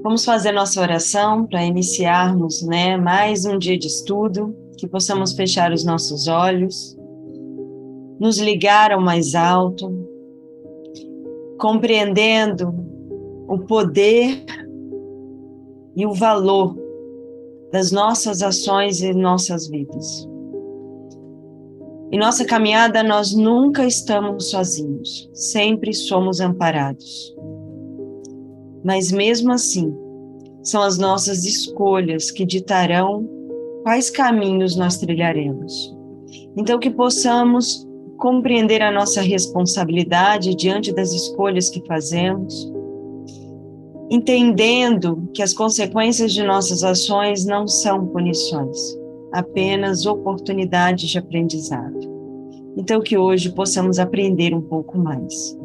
Vamos fazer nossa oração para iniciarmos, mais um dia de estudo, que possamos fechar os nossos olhos, nos ligar ao mais alto, compreendendo o poder e o valor das nossas ações e nossas vidas. Em nossa caminhada, nós nunca estamos sozinhos, sempre somos amparados. Mas mesmo assim, são as nossas escolhas que ditarão quais caminhos nós trilharemos. Então, que possamos compreender a nossa responsabilidade diante das escolhas que fazemos, entendendo que as consequências de nossas ações não são punições, apenas oportunidades de aprendizado. Então, que hoje possamos aprender um pouco mais.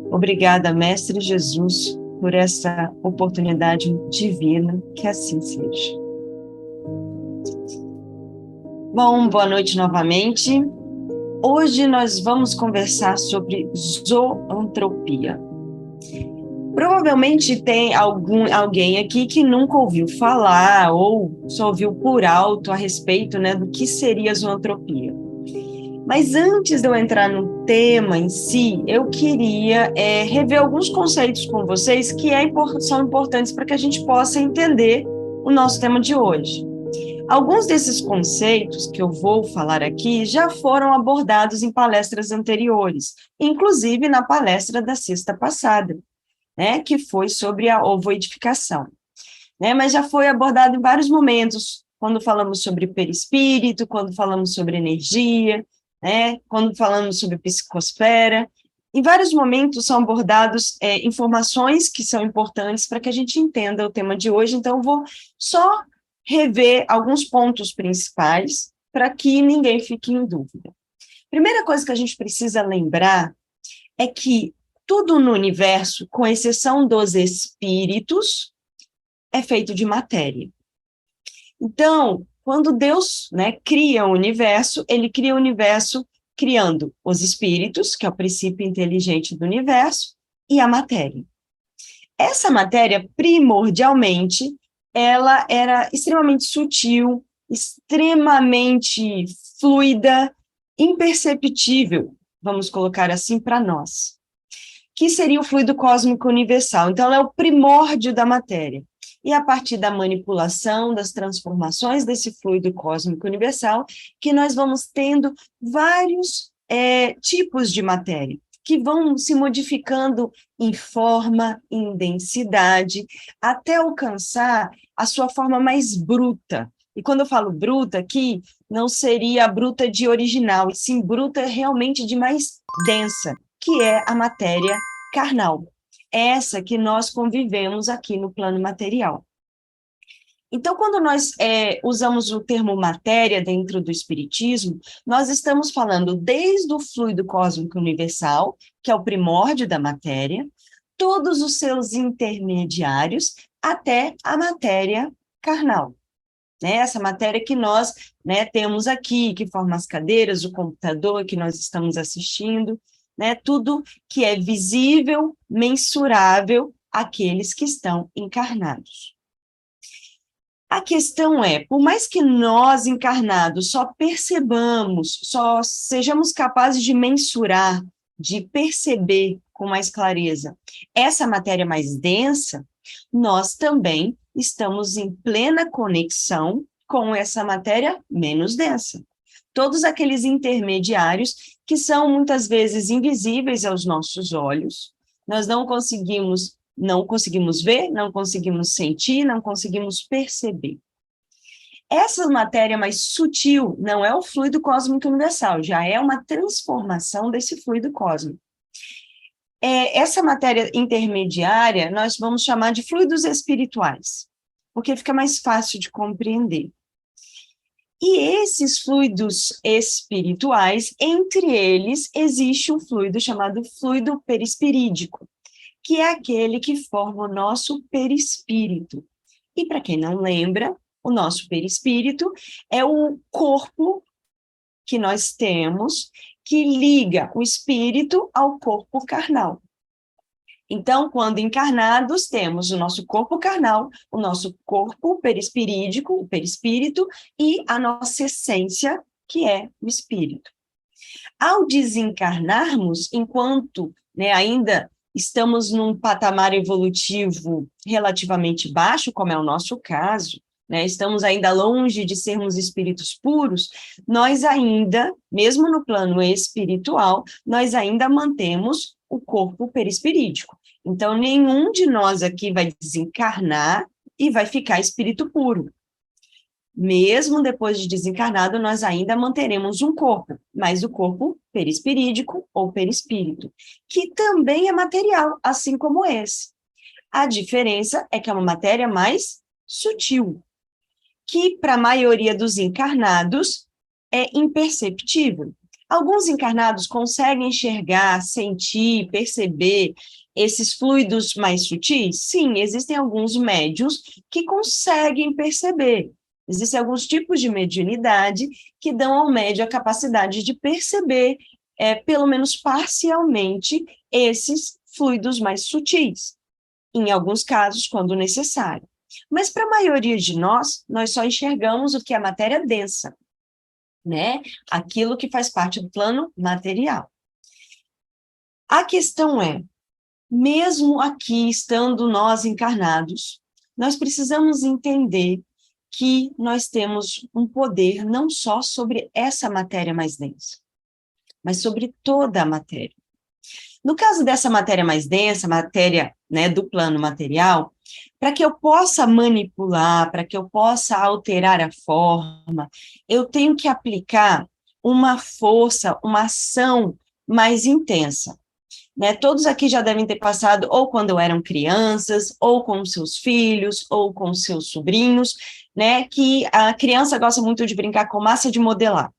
Obrigada, Mestre Jesus, por essa oportunidade divina, que assim seja. Bom, boa noite novamente. Hoje nós vamos conversar sobre zoantropia. Provavelmente tem alguém aqui que nunca ouviu falar ou só ouviu por alto a respeito, do que seria zoantropia. Mas antes de eu entrar no tema em si, eu queria rever alguns conceitos com vocês que são importantes para que a gente possa entender o nosso tema de hoje. Alguns desses conceitos que eu vou falar aqui já foram abordados em palestras anteriores, inclusive na palestra da sexta passada, que foi sobre a ovoidificação. Mas já foi abordado em vários momentos, quando falamos sobre perispírito, quando falamos sobre energia, quando falamos sobre psicosfera. Em vários momentos são abordados informações que são importantes para que a gente entenda o tema de hoje, então eu vou só rever alguns pontos principais para que ninguém fique em dúvida. Primeira coisa que a gente precisa lembrar é que tudo no universo, com exceção dos espíritos, é feito de matéria. Então, quando Deus cria o universo, ele cria o universo criando os espíritos, que é o princípio inteligente do universo, e a matéria. Essa matéria, primordialmente, ela era extremamente sutil, extremamente fluida, imperceptível, vamos colocar assim para nós, que seria o fluido cósmico universal. Então, ela é o primórdio da matéria. E a partir da manipulação, das transformações desse fluido cósmico universal, que nós vamos tendo vários tipos de matéria, que vão se modificando em forma, em densidade, até alcançar a sua forma mais bruta. E quando eu falo bruta aqui, não seria a bruta de original, e sim bruta realmente de mais densa, que é a matéria carnal, essa que nós convivemos aqui no plano material. Então, quando nós usamos o termo matéria dentro do espiritismo, nós estamos falando desde o fluido cósmico universal, que é o primórdio da matéria, todos os seus intermediários, até a matéria carnal. Essa matéria que nós temos aqui, que forma as cadeiras, o computador que nós estamos assistindo, tudo que é visível, mensurável àqueles que estão encarnados. A questão é, por mais que nós encarnados só percebamos, só sejamos capazes de mensurar, de perceber com mais clareza essa matéria mais densa, nós também estamos em plena conexão com essa matéria menos densa. Todos aqueles intermediários que são muitas vezes invisíveis aos nossos olhos, nós não conseguimos ver, não conseguimos sentir, não conseguimos perceber. Essa matéria mais sutil não é o fluido cósmico universal, já é uma transformação desse fluido cósmico. Essa matéria intermediária nós vamos chamar de fluidos espirituais, porque fica mais fácil de compreender. E esses fluidos espirituais, entre eles, existe um fluido chamado fluido perispirídico, que é aquele que forma o nosso perispírito. E para quem não lembra, o nosso perispírito é o corpo que nós temos que liga o espírito ao corpo carnal. Então, quando encarnados, temos o nosso corpo carnal, o nosso corpo perispirídico, o perispírito, e a nossa essência, que é o espírito. Ao desencarnarmos, enquanto, né, ainda estamos num patamar evolutivo relativamente baixo, como é o nosso caso, né, estamos ainda longe de sermos espíritos puros, nós ainda, mesmo no plano espiritual, nós ainda mantemos o corpo perispirídico. Então, nenhum de nós aqui vai desencarnar e vai ficar espírito puro. Mesmo depois de desencarnado, nós ainda manteremos um corpo, mas o corpo perispirídico ou perispírito, que também é material, assim como esse. A diferença é que é uma matéria mais sutil, que para a maioria dos encarnados é imperceptível. Alguns encarnados conseguem enxergar, sentir, perceber esses fluidos mais sutis? Sim, existem alguns médiuns que conseguem perceber. Existem alguns tipos de mediunidade que dão ao médium a capacidade de perceber, pelo menos parcialmente, esses fluidos mais sutis. Em alguns casos, quando necessário. Mas para a maioria de nós só enxergamos o que é matéria densa, né? Aquilo que faz parte do plano material. A questão é, mesmo aqui estando nós encarnados, nós precisamos entender que nós temos um poder não só sobre essa matéria mais densa, mas sobre toda a matéria. No caso dessa matéria mais densa, matéria, né, do plano material, para que eu possa manipular, para que eu possa alterar a forma, eu tenho que aplicar uma força, uma ação mais intensa. Né? Todos aqui já devem ter passado, ou quando eram crianças, ou com seus filhos, ou com seus sobrinhos, né? Que a criança gosta muito de brincar com massa de modelar.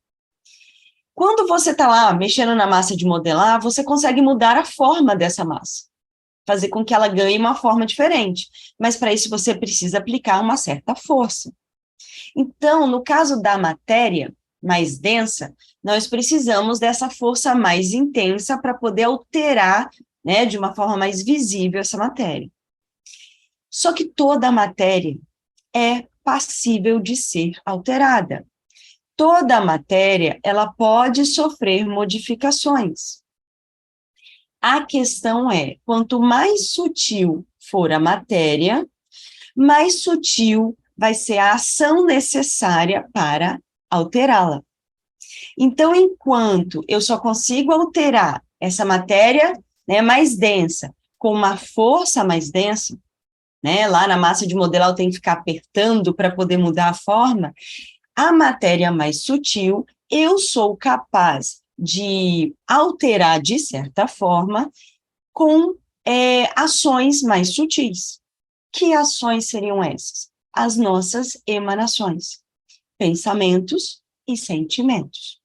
Quando você está lá mexendo na massa de modelar, você consegue mudar a forma dessa massa, fazer com que ela ganhe uma forma diferente. Mas para isso você precisa aplicar uma certa força. Então, no caso da matéria mais densa, nós precisamos dessa força mais intensa para poder alterar, né, de uma forma mais visível essa matéria. Só que toda a matéria é passível de ser alterada. Toda a matéria, ela pode sofrer modificações. A questão é, quanto mais sutil for a matéria, mais sutil vai ser a ação necessária para alterá-la. Então, enquanto eu só consigo alterar essa matéria, né, mais densa, com uma força mais densa, né, lá na massa de modelar eu tenho que ficar apertando para poder mudar a forma, a matéria mais sutil, eu sou capaz de alterar de certa forma com ações mais sutis. Que ações seriam essas? As nossas emanações, pensamentos e sentimentos.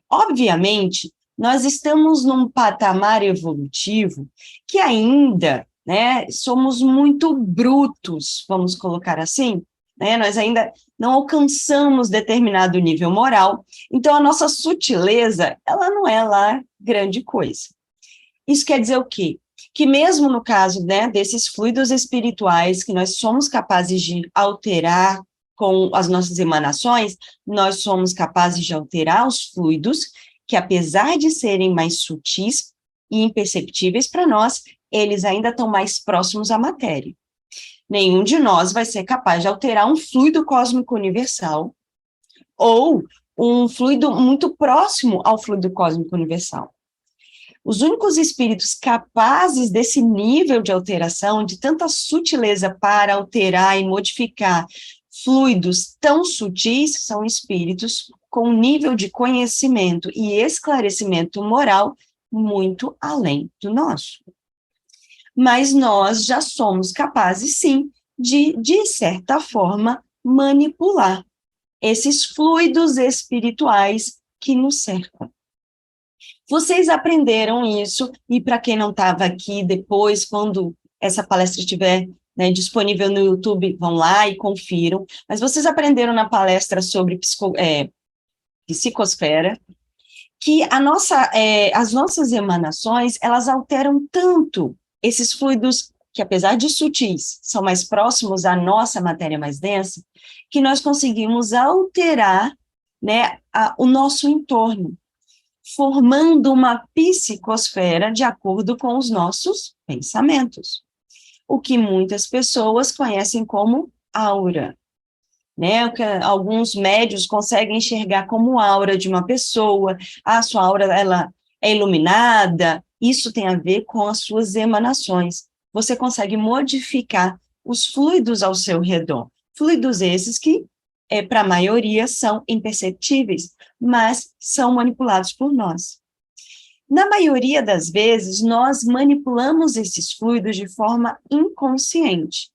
Obviamente, nós estamos num patamar evolutivo que ainda, né, somos muito brutos, vamos colocar assim, né, nós ainda não alcançamos determinado nível moral, então a nossa sutileza, ela não é lá grande coisa. Isso quer dizer o quê? Que mesmo no caso, né, desses fluidos espirituais que nós somos capazes de alterar com as nossas emanações, nós somos capazes de alterar os fluidos que, apesar de serem mais sutis e imperceptíveis para nós, eles ainda estão mais próximos à matéria. Nenhum de nós vai ser capaz de alterar um fluido cósmico universal ou um fluido muito próximo ao fluido cósmico universal. Os únicos espíritos capazes desse nível de alteração, de tanta sutileza para alterar e modificar fluidos tão sutis, são espíritos com nível de conhecimento e esclarecimento moral muito além do nosso. Mas nós já somos capazes, sim, de certa forma, manipular esses fluidos espirituais que nos cercam. Vocês aprenderam isso, e para quem não estava aqui depois, quando essa palestra estiver, né, disponível no YouTube, vão lá e confiram, mas vocês aprenderam na palestra sobre psicosfera, que as nossas emanações, elas alteram tanto esses fluidos que, apesar de sutis, são mais próximos à nossa matéria mais densa, que nós conseguimos alterar, né, o nosso entorno, formando uma psicosfera de acordo com os nossos pensamentos, o que muitas pessoas conhecem como aura, né? Que alguns médios conseguem enxergar como aura de uma pessoa, a sua aura ela é iluminada, isso tem a ver com as suas emanações. Você consegue modificar os fluidos ao seu redor, fluidos esses que, para a maioria, são imperceptíveis, mas são manipulados por nós. Na maioria das vezes, nós manipulamos esses fluidos de forma inconsciente.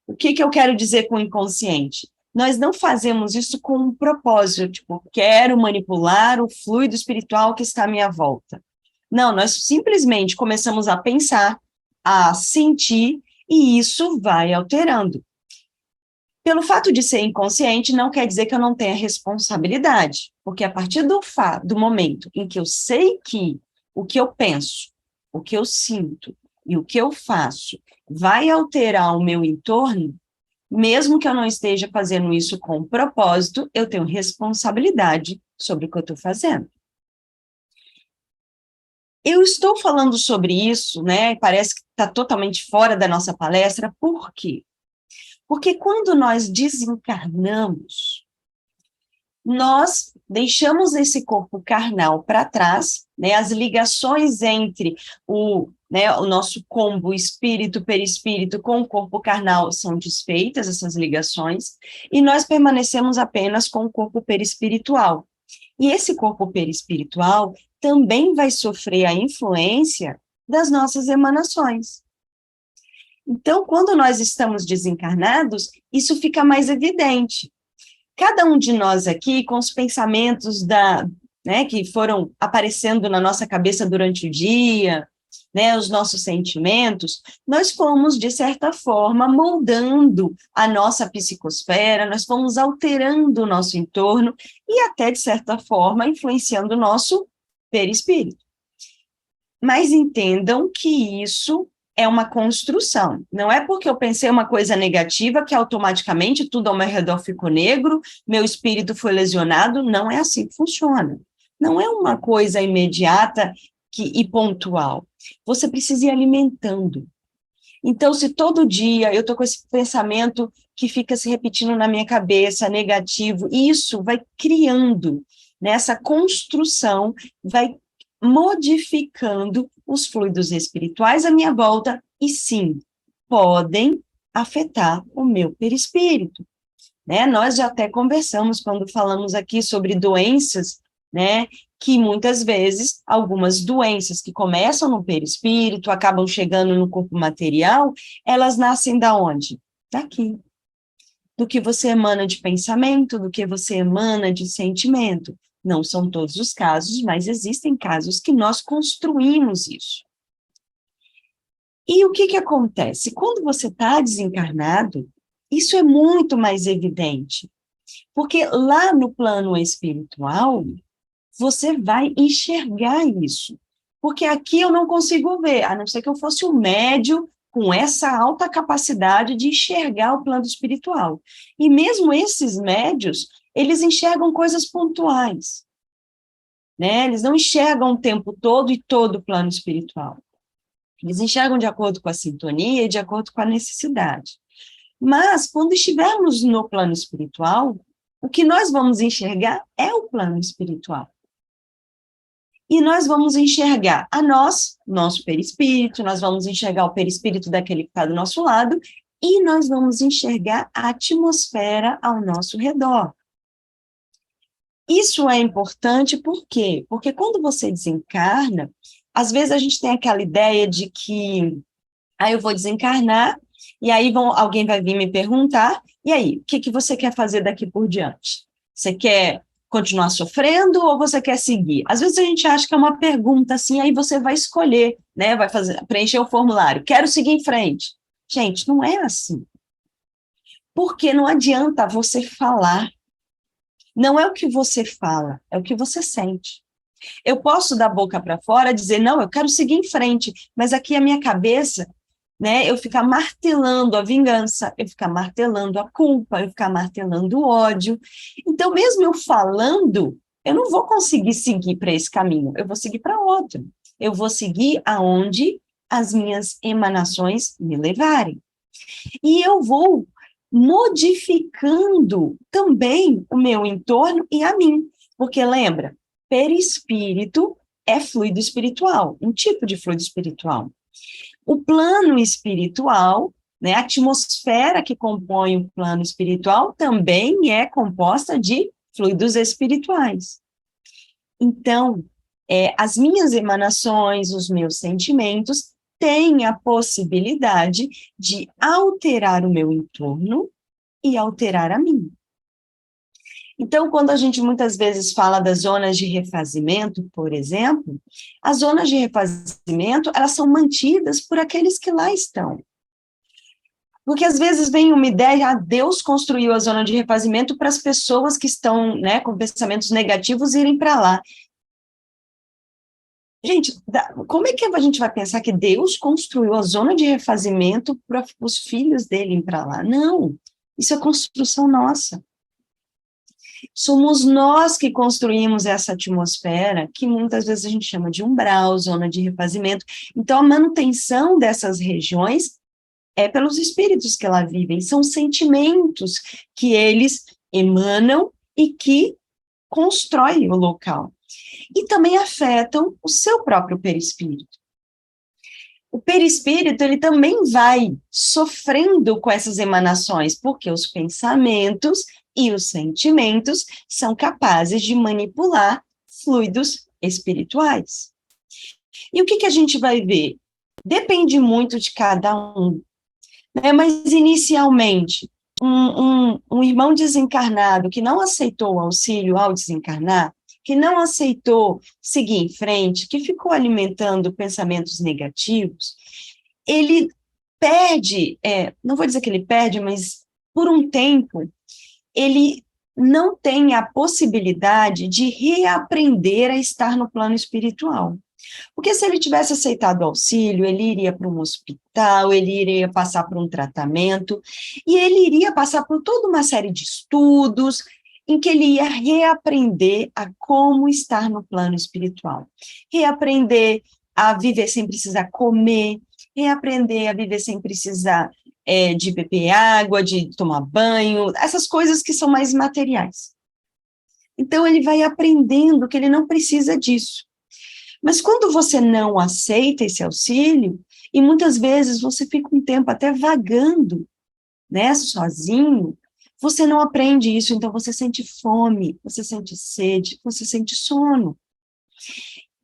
O que eu quero dizer com inconsciente? Nós não fazemos isso com um propósito, tipo, quero manipular o fluido espiritual que está à minha volta. Não, nós simplesmente começamos a pensar, a sentir, e isso vai alterando. Pelo fato de ser inconsciente, não quer dizer que eu não tenha responsabilidade, porque a partir do momento em que eu sei que o que eu penso, o que eu sinto e o que eu faço vai alterar o meu entorno, mesmo que eu não esteja fazendo isso com propósito, eu tenho responsabilidade sobre o que eu estou fazendo. Eu estou falando sobre isso, né? Parece que está totalmente fora da nossa palestra, por quê? Porque quando nós desencarnamos, nós deixamos esse corpo carnal para trás, né? As ligações entre o nosso combo espírito-perispírito com o corpo carnal são desfeitas, essas ligações, e nós permanecemos apenas com o corpo perispiritual. E esse corpo perispiritual também vai sofrer a influência das nossas emanações. Então, quando nós estamos desencarnados, isso fica mais evidente. Cada um de nós aqui, com os pensamentos que foram aparecendo na nossa cabeça durante o dia, né, os nossos sentimentos, nós fomos, de certa forma, moldando a nossa psicosfera, nós fomos alterando o nosso entorno e até, de certa forma, influenciando o nosso perispírito. Mas entendam que isso é uma construção. Não é porque eu pensei uma coisa negativa que automaticamente tudo ao meu redor ficou negro, meu espírito foi lesionado. Não é assim que funciona. Não é uma coisa imediata e pontual. Você precisa ir alimentando. Então, se todo dia eu estou com esse pensamento que fica se repetindo na minha cabeça, negativo, isso vai criando, nessa construção, vai modificando os fluidos espirituais à minha volta, e sim, podem afetar o meu perispírito, né? Nós já até conversamos quando falamos aqui sobre doenças, né, que muitas vezes, algumas doenças que começam no perispírito, acabam chegando no corpo material, elas nascem da onde? Daqui. Do que você emana de pensamento, do que você emana de sentimento. Não são todos os casos, mas existem casos que nós construímos isso. E o que acontece? Quando você está desencarnado, isso é muito mais evidente, porque lá no plano espiritual, você vai enxergar isso, porque aqui eu não consigo ver, a não ser que eu fosse um médium com essa alta capacidade de enxergar o plano espiritual. E mesmo esses médios, eles enxergam coisas pontuais, né? Eles não enxergam o tempo todo e todo o plano espiritual. Eles enxergam de acordo com a sintonia e de acordo com a necessidade. Mas, quando estivermos no plano espiritual, o que nós vamos enxergar é o plano espiritual. E nós vamos enxergar nosso perispírito, nós vamos enxergar o perispírito daquele que está do nosso lado, e nós vamos enxergar a atmosfera ao nosso redor. Isso é importante por quê? Porque quando você desencarna, às vezes a gente tem aquela ideia de que, eu vou desencarnar, e aí alguém vai vir me perguntar, e aí, o que você quer fazer daqui por diante? Você quer continuar sofrendo ou você quer seguir? Às vezes a gente acha que é uma pergunta assim, aí você vai escolher, né? Vai preencher o formulário, quero seguir em frente. Gente, não é assim. Porque não adianta você falar. Não é o que você fala, é o que você sente. Eu posso da boca para fora dizer, não, eu quero seguir em frente, mas aqui a minha cabeça, né, eu ficar martelando a vingança, eu ficar martelando a culpa, eu ficar martelando o ódio. Então, mesmo eu falando, eu não vou conseguir seguir para esse caminho, eu vou seguir para outro. Eu vou seguir aonde as minhas emanações me levarem. E eu vou modificando também o meu entorno e a mim. Porque lembra, perispírito é fluido espiritual, um tipo de fluido espiritual. O plano espiritual, né, a atmosfera que compõe o plano espiritual também é composta de fluidos espirituais. Então, as minhas emanações, os meus sentimentos, têm a possibilidade de alterar o meu entorno e alterar a mim. Então, quando a gente muitas vezes fala das zonas de refazimento, por exemplo, as zonas de refazimento, elas são mantidas por aqueles que lá estão. Porque às vezes vem uma ideia, Deus construiu a zona de refazimento para as pessoas que estão, né, com pensamentos negativos irem para lá. Gente, como é que a gente vai pensar que Deus construiu a zona de refazimento para os filhos dele irem para lá? Não, isso é construção nossa. Somos nós que construímos essa atmosfera, que muitas vezes a gente chama de umbral, zona de refazimento. Então, a manutenção dessas regiões é pelos espíritos que lá vivem, são sentimentos que eles emanam e que constroem o local. E também afetam o seu próprio perispírito. O perispírito, ele também vai sofrendo com essas emanações, porque os pensamentos e os sentimentos são capazes de manipular fluidos espirituais. E o que a gente vai ver? Depende muito de cada um, né? Mas, inicialmente, um irmão desencarnado que não aceitou o auxílio ao desencarnar, que não aceitou seguir em frente, que ficou alimentando pensamentos negativos, ele perde, não vou dizer que ele perde, mas por um tempo, ele não tem a possibilidade de reaprender a estar no plano espiritual. Porque se ele tivesse aceitado o auxílio, ele iria para um hospital, ele iria passar por um tratamento, e ele iria passar por toda uma série de estudos, em que ele ia reaprender a como estar no plano espiritual. Reaprender a viver sem precisar comer, reaprender a viver sem precisar de beber água, de tomar banho, essas coisas que são mais materiais. Então, ele vai aprendendo que ele não precisa disso. Mas quando você não aceita esse auxílio, e muitas vezes você fica um tempo até vagando, né, sozinho, você não aprende isso, então você sente fome, você sente sede, você sente sono.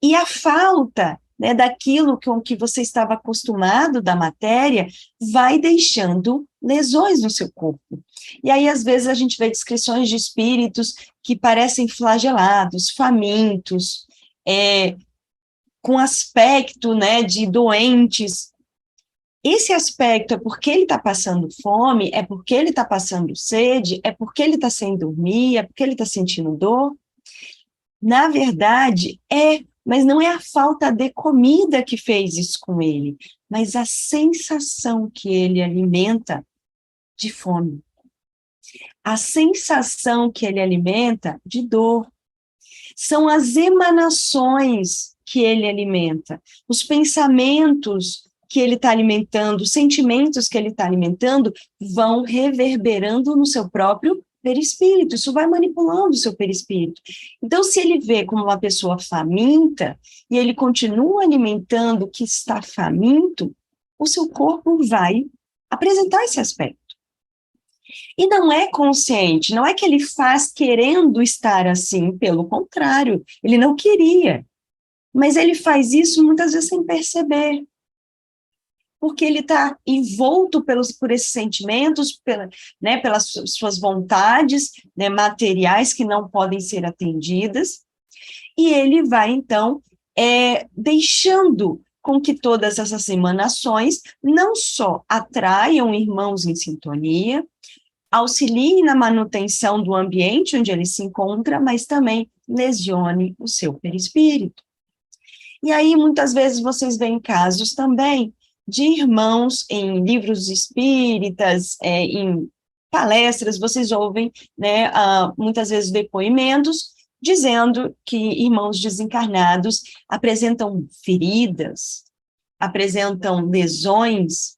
E a falta, né, daquilo com que você estava acostumado da matéria, vai deixando lesões no seu corpo. E aí, às vezes, a gente vê descrições de espíritos que parecem flagelados, famintos, com aspecto, né, de doentes. Esse aspecto é porque ele está passando fome, é porque ele está passando sede, é porque ele está sem dormir, é porque ele está sentindo dor. Na verdade, mas não é a falta de comida que fez isso com ele, mas a sensação que ele alimenta de fome. A sensação que ele alimenta de dor. São as emanações que ele alimenta, os pensamentos que ele está alimentando, os sentimentos que ele está alimentando, vão reverberando no seu próprio perispírito, isso vai manipulando o seu perispírito. Então, se ele vê como uma pessoa faminta, e ele continua alimentando o que está faminto, o seu corpo vai apresentar esse aspecto. E não é consciente, não é que ele faz querendo estar assim, pelo contrário, ele não queria. Mas ele faz isso muitas vezes sem perceber. Porque ele está envolto por esses sentimentos, pelas suas vontades, né, materiais que não podem ser atendidas, e ele vai, então, deixando com que todas essas emanações não só atraiam irmãos em sintonia, auxiliem na manutenção do ambiente onde ele se encontra, mas também lesione o seu perispírito. E aí, muitas vezes, vocês veem casos também de irmãos em livros espíritas, em palestras, vocês ouvem, né, muitas vezes depoimentos, dizendo que irmãos desencarnados apresentam feridas, apresentam lesões.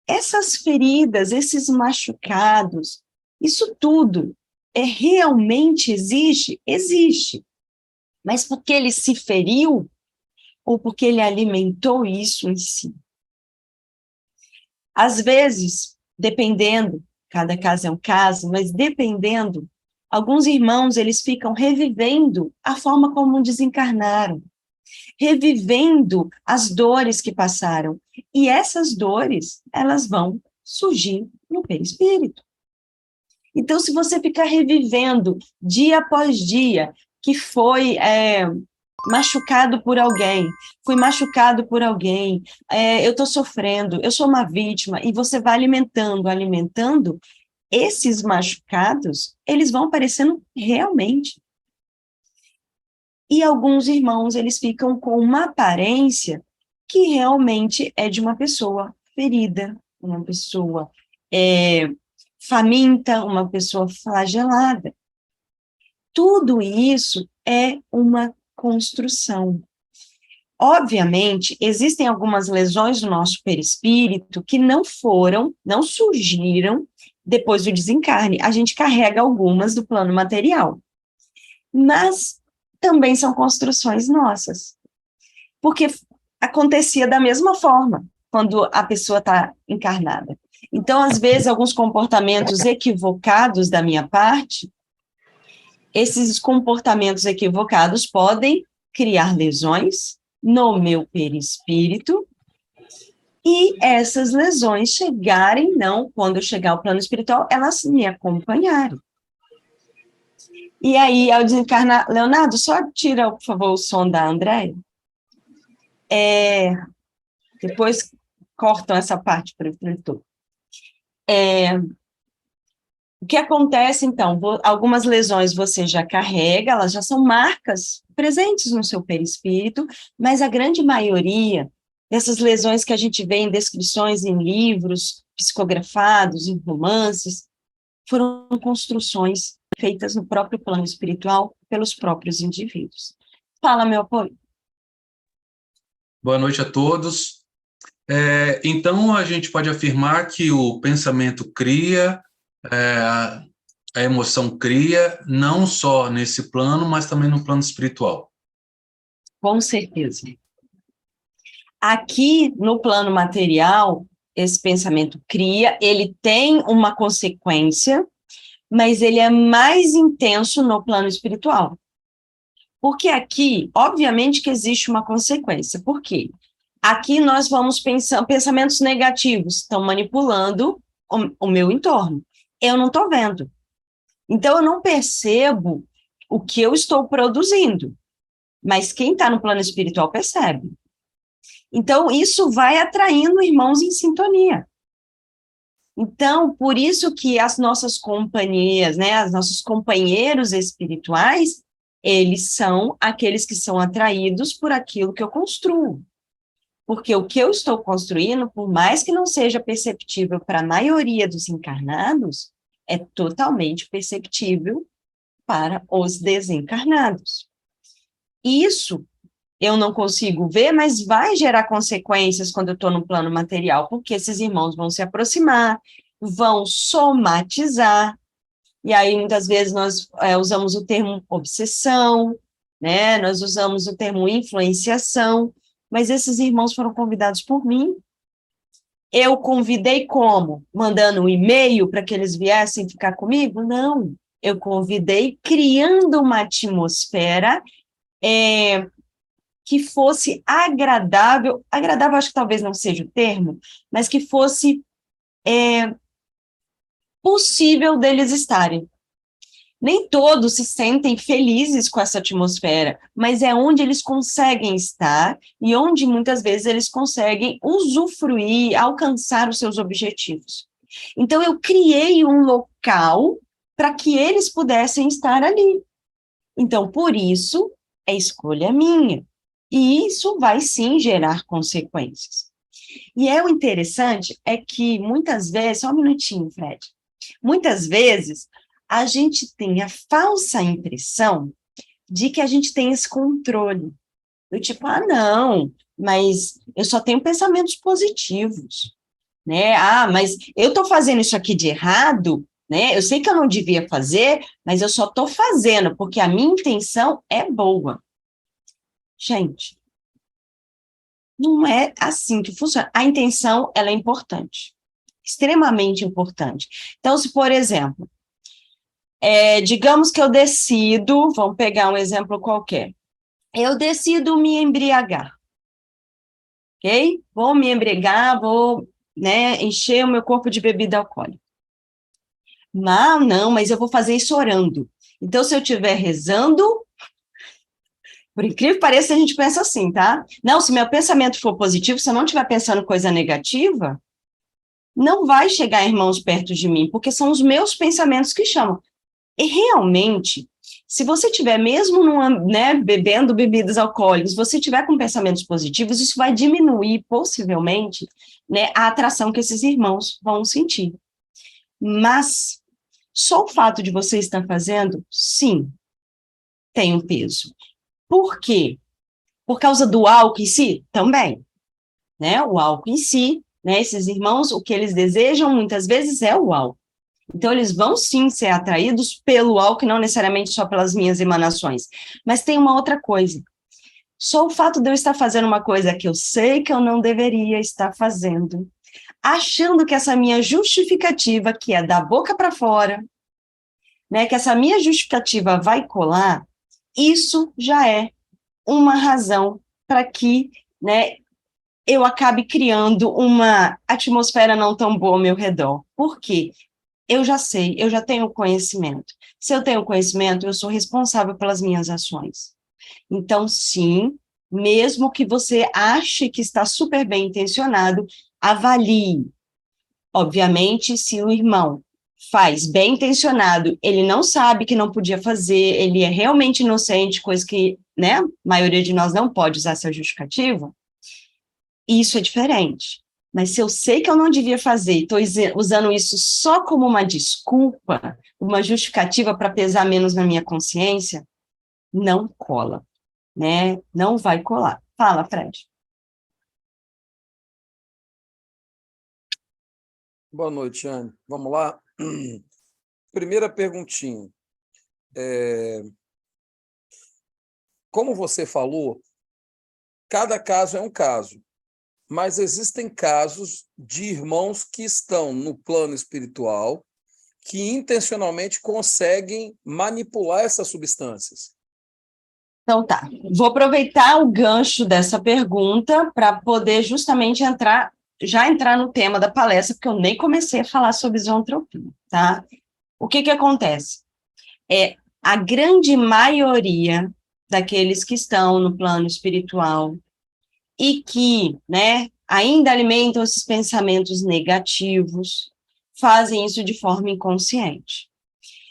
Essas feridas, esses machucados, isso tudo realmente existe? Existe. Mas porque ele se feriu ou porque ele alimentou isso em si? Às vezes, dependendo, cada caso é um caso, mas dependendo, alguns irmãos, eles ficam revivendo a forma como desencarnaram, revivendo as dores que passaram. E essas dores, elas vão surgir no perispírito. Então, se você ficar revivendo dia após dia, que foi machucado por alguém, fui machucado por alguém, eu estou sofrendo, eu sou uma vítima, e você vai alimentando, esses machucados, eles vão aparecendo realmente. E alguns irmãos, eles ficam com uma aparência que realmente é de uma pessoa ferida, uma pessoa faminta, uma pessoa flagelada. Tudo isso é uma construção. Obviamente, existem algumas lesões do nosso perispírito que não surgiram depois do desencarne. A gente carrega algumas do plano material, mas também são construções nossas, porque acontecia da mesma forma quando a pessoa está encarnada. Então, às vezes, alguns comportamentos equivocados da minha parte, esses comportamentos equivocados podem criar lesões no meu perispírito, e essas lesões chegarem, não, quando eu chegar ao plano espiritual, elas me acompanharem. E aí, ao desencarnar, Leonardo, só tira, por favor, o som da Andréia. Depois cortam essa parte para o leitor. O que acontece, então? Algumas lesões você já carrega, elas já são marcas presentes no seu perispírito, mas a grande maioria dessas lesões que a gente vê em descrições em livros psicografados, em romances, foram construções feitas no próprio plano espiritual pelos próprios indivíduos. Fala, meu apoio. Boa noite a todos. Então, a gente pode afirmar que o pensamento cria, a emoção cria, não só nesse plano, mas também no plano espiritual. Com certeza. Aqui, no plano material, esse pensamento cria, ele tem uma consequência, mas ele é mais intenso no plano espiritual. Porque aqui, obviamente que existe uma consequência. Por quê? Aqui nós vamos pensar, pensamentos negativos estão manipulando o meu entorno. Eu não estou vendo. Então, eu não percebo o que eu estou produzindo. Mas quem está no plano espiritual percebe. Então, isso vai atraindo irmãos em sintonia. Então, por isso que as nossas companhias, né, os nossos companheiros espirituais, eles são aqueles que são atraídos por aquilo que eu construo. Porque o que eu estou construindo, por mais que não seja perceptível para a maioria dos encarnados, é totalmente perceptível para os desencarnados. Isso eu não consigo ver, mas vai gerar consequências quando eu estou no plano material, porque esses irmãos vão se aproximar, vão somatizar, e aí muitas vezes nós usamos o termo obsessão, né? Nós usamos o termo influenciação, mas esses irmãos foram convidados por mim. Eu convidei como? Mandando um e-mail para que eles viessem ficar comigo? Não, eu convidei criando uma atmosfera que fosse agradável acho que talvez não seja o termo, mas que fosse possível deles estarem. Nem todos se sentem felizes com essa atmosfera, mas é onde eles conseguem estar e onde muitas vezes eles conseguem usufruir, alcançar os seus objetivos. Então, eu criei um local para que eles pudessem estar ali. Então, por isso, é escolha minha. E isso vai, sim, gerar consequências. E o interessante é que, muitas vezes, só um minutinho, Fred, muitas vezes, a gente tem a falsa impressão de que a gente tem esse controle. Do tipo, ah, não, mas eu só tenho pensamentos positivos, né? Ah, mas eu estou fazendo isso aqui de errado, né? Eu sei que eu não devia fazer, mas eu só estou fazendo, porque a minha intenção é boa. Gente, não é assim que funciona. A intenção, ela é importante, extremamente importante. Então, se, por exemplo, digamos que eu decido, vamos pegar um exemplo qualquer, eu decido me embriagar, ok? Vou me embriagar, vou, né, encher o meu corpo de bebida alcoólica. Não, mas eu vou fazer isso orando. Então, se eu estiver rezando, por incrível que pareça, a gente pensa assim, tá? Não, se meu pensamento for positivo, se eu não estiver pensando coisa negativa, não vai chegar irmãos perto de mim, porque são os meus pensamentos que chamam. E realmente, se você tiver mesmo né, bebendo bebidas alcoólicas, se você tiver com pensamentos positivos, isso vai diminuir possivelmente, né, a atração que esses irmãos vão sentir. Mas só o fato de você estar fazendo, sim, tem um peso. Por quê? Por causa do álcool em si? Também, né? O álcool em si, né? Esses irmãos, o que eles desejam muitas vezes é o álcool. Então, eles vão sim ser atraídos pelo álcool, não necessariamente só pelas minhas emanações. Mas tem uma outra coisa. Só o fato de eu estar fazendo uma coisa que eu sei que eu não deveria estar fazendo, achando que essa minha justificativa, que é da boca para fora, né, que essa minha justificativa vai colar, isso já é uma razão para que, né, eu acabe criando uma atmosfera não tão boa ao meu redor. Por quê? Eu já sei, eu já tenho conhecimento. Se eu tenho conhecimento, eu sou responsável pelas minhas ações. Então, sim, mesmo que você ache que está super bem intencionado, avalie. Obviamente, se o irmão faz bem intencionado, ele não sabe que não podia fazer, ele é realmente inocente, coisa que, né, a maioria de nós não pode usar essa justificativa, isso é diferente. Mas se eu sei que eu não devia fazer, estou usando isso só como uma desculpa, uma justificativa para pesar menos na minha consciência, não cola, né? Não vai colar. Fala, Fred. Boa noite, Anne. Vamos lá? Primeira perguntinha. Como você falou, cada caso é um caso, mas existem casos de irmãos que estão no plano espiritual que intencionalmente conseguem manipular essas substâncias. Então tá, vou aproveitar o gancho dessa pergunta para poder justamente já entrar no tema da palestra, porque eu nem comecei a falar sobre zoantropia, tá? O que acontece? A grande maioria daqueles que estão no plano espiritual e que, né, ainda alimentam esses pensamentos negativos, fazem isso de forma inconsciente.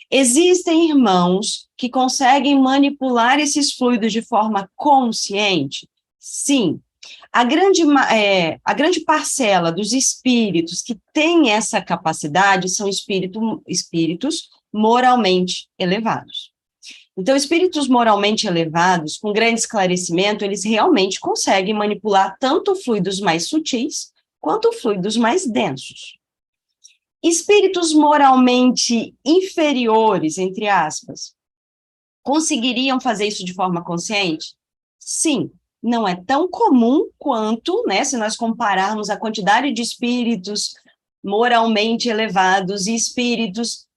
Existem irmãos que conseguem manipular esses fluidos de forma consciente? Sim. A grande parcela dos espíritos que tem essa capacidade são espíritos moralmente elevados. Então, espíritos moralmente elevados, com grande esclarecimento, eles realmente conseguem manipular tanto fluidos mais sutis quanto fluidos mais densos. Espíritos moralmente inferiores, entre aspas, conseguiriam fazer isso de forma consciente? Sim, não é tão comum quanto, né, se nós compararmos a quantidade de espíritos moralmente elevados e espíritos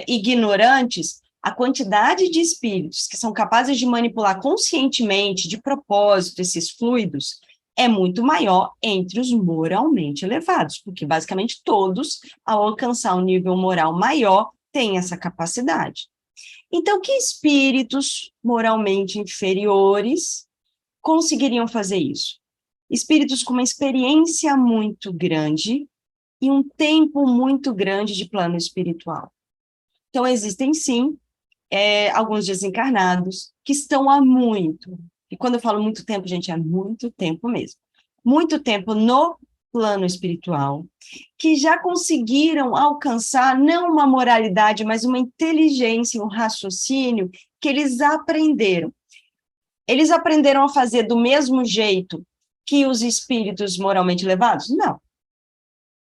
ignorantes, a quantidade de espíritos que são capazes de manipular conscientemente, de propósito, esses fluidos, é muito maior entre os moralmente elevados, porque basicamente todos, ao alcançar um nível moral maior, têm essa capacidade. Então, que espíritos moralmente inferiores conseguiriam fazer isso? Espíritos com uma experiência muito grande e um tempo muito grande de plano espiritual. Então, existem sim alguns desencarnados, que estão há muito, e quando eu falo muito tempo, gente, é muito tempo mesmo, muito tempo no plano espiritual, que já conseguiram alcançar não uma moralidade, mas uma inteligência, um raciocínio que eles aprenderam. Eles aprenderam a fazer do mesmo jeito que os espíritos moralmente elevados? Não.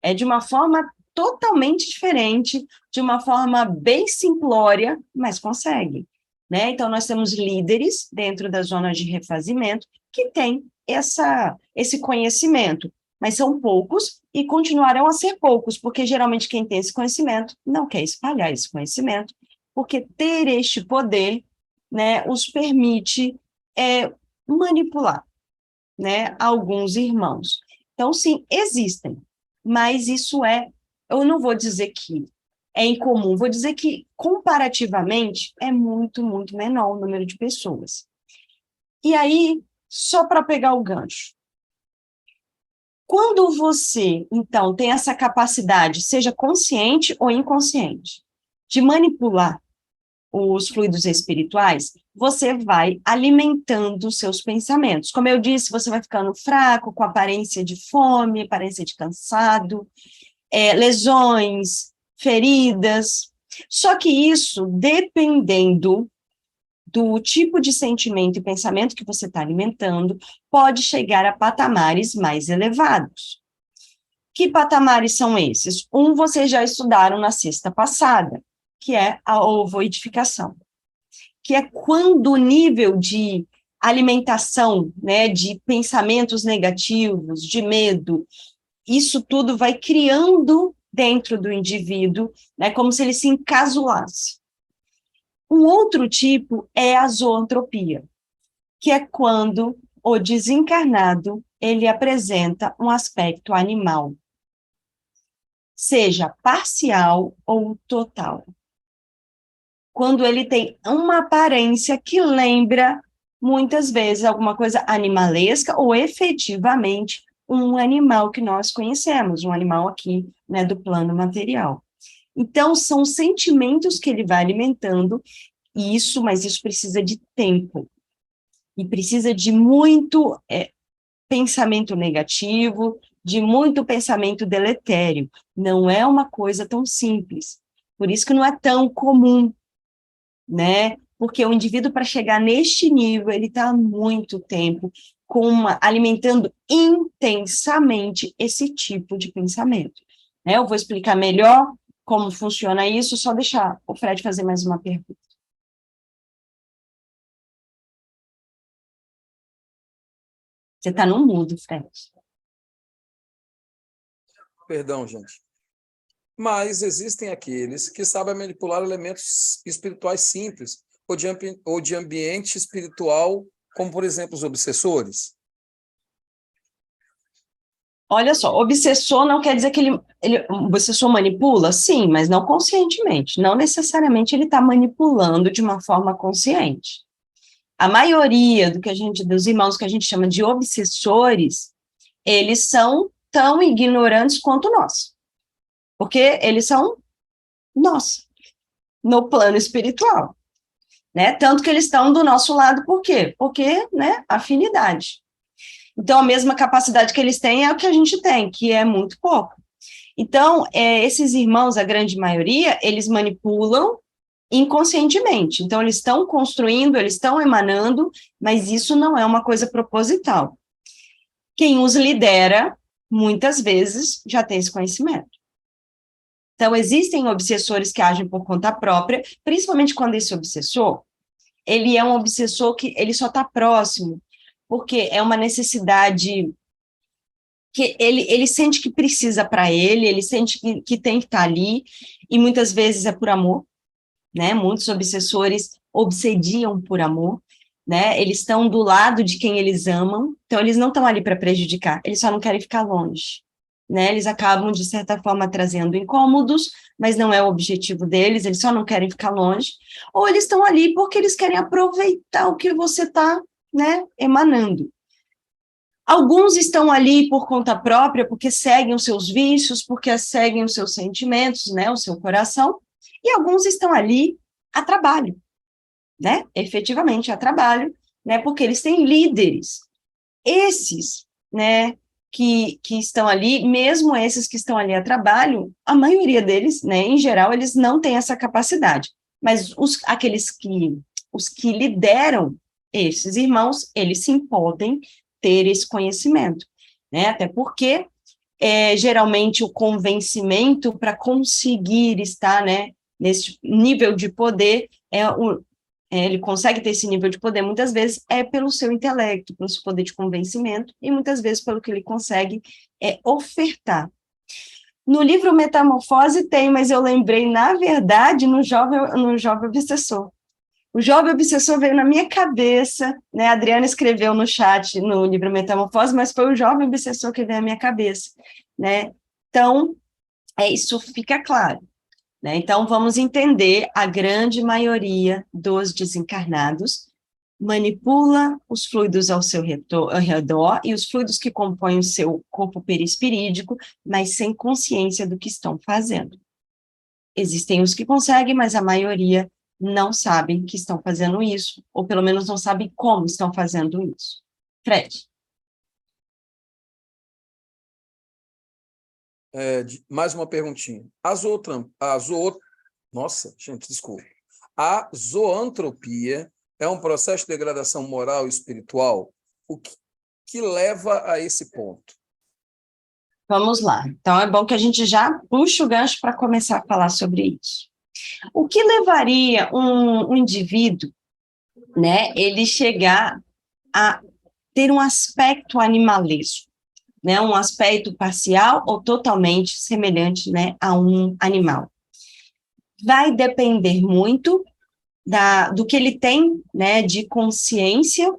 É de uma forma totalmente diferente, de uma forma bem simplória, mas consegue, né? Então, nós temos líderes dentro da zona de refazimento que têm esse conhecimento, mas são poucos e continuarão a ser poucos, porque geralmente quem tem esse conhecimento não quer espalhar esse conhecimento, porque ter este poder, né, os permite manipular, né, alguns irmãos. Então, sim, existem, mas eu não vou dizer que é incomum, vou dizer que, comparativamente, é muito, muito menor o número de pessoas. E aí, só para pegar o gancho, quando você, então, tem essa capacidade, seja consciente ou inconsciente, de manipular os fluidos espirituais, você vai alimentando os seus pensamentos. Como eu disse, você vai ficando fraco, com aparência de fome, aparência de cansado, lesões, feridas. Só que isso, dependendo do tipo de sentimento e pensamento que você está alimentando, pode chegar a patamares mais elevados. Que patamares são esses? Vocês já estudaram na sexta passada, que é a ovoidificação, que é quando o nível de alimentação, né, de pensamentos negativos, de medo, isso tudo vai criando dentro do indivíduo, né, como se ele se encasulasse. Um outro tipo é a zoantropia, que é quando o desencarnado, ele apresenta um aspecto animal, seja parcial ou total. Quando ele tem uma aparência que lembra, muitas vezes, alguma coisa animalesca ou efetivamente um animal que nós conhecemos, um animal aqui, né, do plano material. Então, são sentimentos que ele vai alimentando, mas isso precisa de tempo, e precisa de muito pensamento negativo, de muito pensamento deletério. Não é uma coisa tão simples. Por isso que não é tão comum, né? Porque o indivíduo, para chegar neste nível, ele está há muito tempo alimentando intensamente esse tipo de pensamento. Né? Eu vou explicar melhor como funciona isso, só deixar o Fred fazer mais uma pergunta. Você está no mudo, Fred. Perdão, gente. Mas existem aqueles que sabem manipular elementos espirituais simples, ou de ambiente espiritual, como, por exemplo, os obsessores. Olha só, obsessor não quer dizer que o obsessor manipula? Sim, mas não conscientemente. Não necessariamente ele está manipulando de uma forma consciente. A maioria dos irmãos que a gente chama de obsessores, eles são tão ignorantes quanto nós. Porque eles são nós, no plano espiritual. Né? Tanto que eles estão do nosso lado, por quê? Porque, né, afinidade. Então, a mesma capacidade que eles têm é o que a gente tem, que é muito pouco. Então, esses irmãos, a grande maioria, eles manipulam inconscientemente. Então, eles estão construindo, eles estão emanando, mas isso não é uma coisa proposital. Quem os lidera, muitas vezes, já tem esse conhecimento. Então, existem obsessores que agem por conta própria, principalmente quando esse obsessor, ele é um obsessor que ele só está próximo, porque é uma necessidade que ele sente que precisa para ele sente que tem que estar ali, e muitas vezes é por amor, né? Muitos obsessores obsediam por amor, né? Eles estão do lado de quem eles amam, então eles não estão ali para prejudicar, eles só não querem ficar longe, né? Eles acabam, de certa forma, trazendo incômodos, mas não é o objetivo deles, eles só não querem ficar longe, ou eles estão ali porque eles querem aproveitar o que você está, né, emanando. Alguns estão ali por conta própria, porque seguem os seus vícios, porque seguem os seus sentimentos, né, o seu coração, e alguns estão ali a trabalho, né? Efetivamente a trabalho, né? Porque eles têm líderes. Esses, né, que estão ali, mesmo esses que estão ali a trabalho, a maioria deles, né, em geral, eles não têm essa capacidade. Mas os que lideram esses irmãos, eles sim podem ter esse conhecimento, né? Até porque geralmente o convencimento para conseguir estar, né, nesse nível de poder ele consegue ter esse nível de poder, muitas vezes é pelo seu intelecto, pelo seu poder de convencimento, e muitas vezes pelo que ele consegue ofertar. No livro Metamorfose tem, mas eu lembrei, na verdade, no Jovem Obsessor. O Jovem Obsessor veio na minha cabeça, né? A Adriana escreveu no chat, no livro Metamorfose, mas foi o Jovem Obsessor que veio na minha cabeça, né? Então, isso fica claro. Né? Então, vamos entender, a grande maioria dos desencarnados manipula os fluidos ao seu redor e os fluidos que compõem o seu corpo perispirídico, mas sem consciência do que estão fazendo. Existem os que conseguem, mas a maioria não sabem que estão fazendo isso, ou pelo menos não sabem como estão fazendo isso. Fred. Mais uma perguntinha. Nossa, gente, desculpa. A zoantropia é um processo de degradação moral e espiritual? O que leva a esse ponto? Vamos lá. Então, é bom que a gente já puxe o gancho para começar a falar sobre isso. O que levaria um indivíduo, né, ele chegar a ter um aspecto animalesco, né, um aspecto parcial ou totalmente semelhante, né, a um animal? Vai depender muito do que ele tem, né, de consciência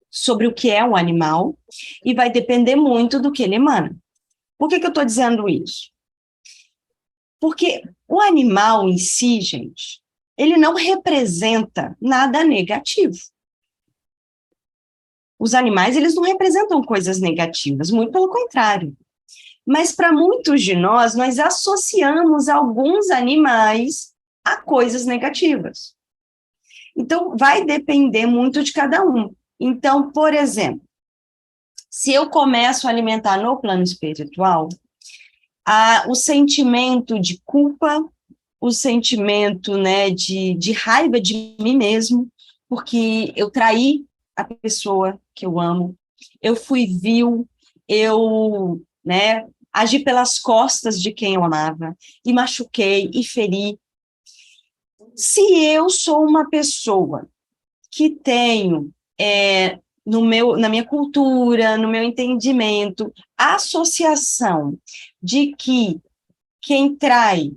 sobre o que é um animal, e vai depender muito do que ele emana. Por que eu estou dizendo isso? Porque o animal em si, gente, ele não representa nada negativo. Os animais, eles não representam coisas negativas, muito pelo contrário. Mas para muitos de nós associamos alguns animais a coisas negativas. Então, vai depender muito de cada um. Então, por exemplo, se eu começo a alimentar no plano espiritual, o sentimento de culpa, o sentimento, né, de raiva de mim mesmo, porque eu traí a pessoa que eu amo, eu fui vil, eu, né, agi pelas costas de quem eu amava, e machuquei, e feri. Se eu sou uma pessoa que tenho, na minha cultura, no meu entendimento, a associação de que quem trai,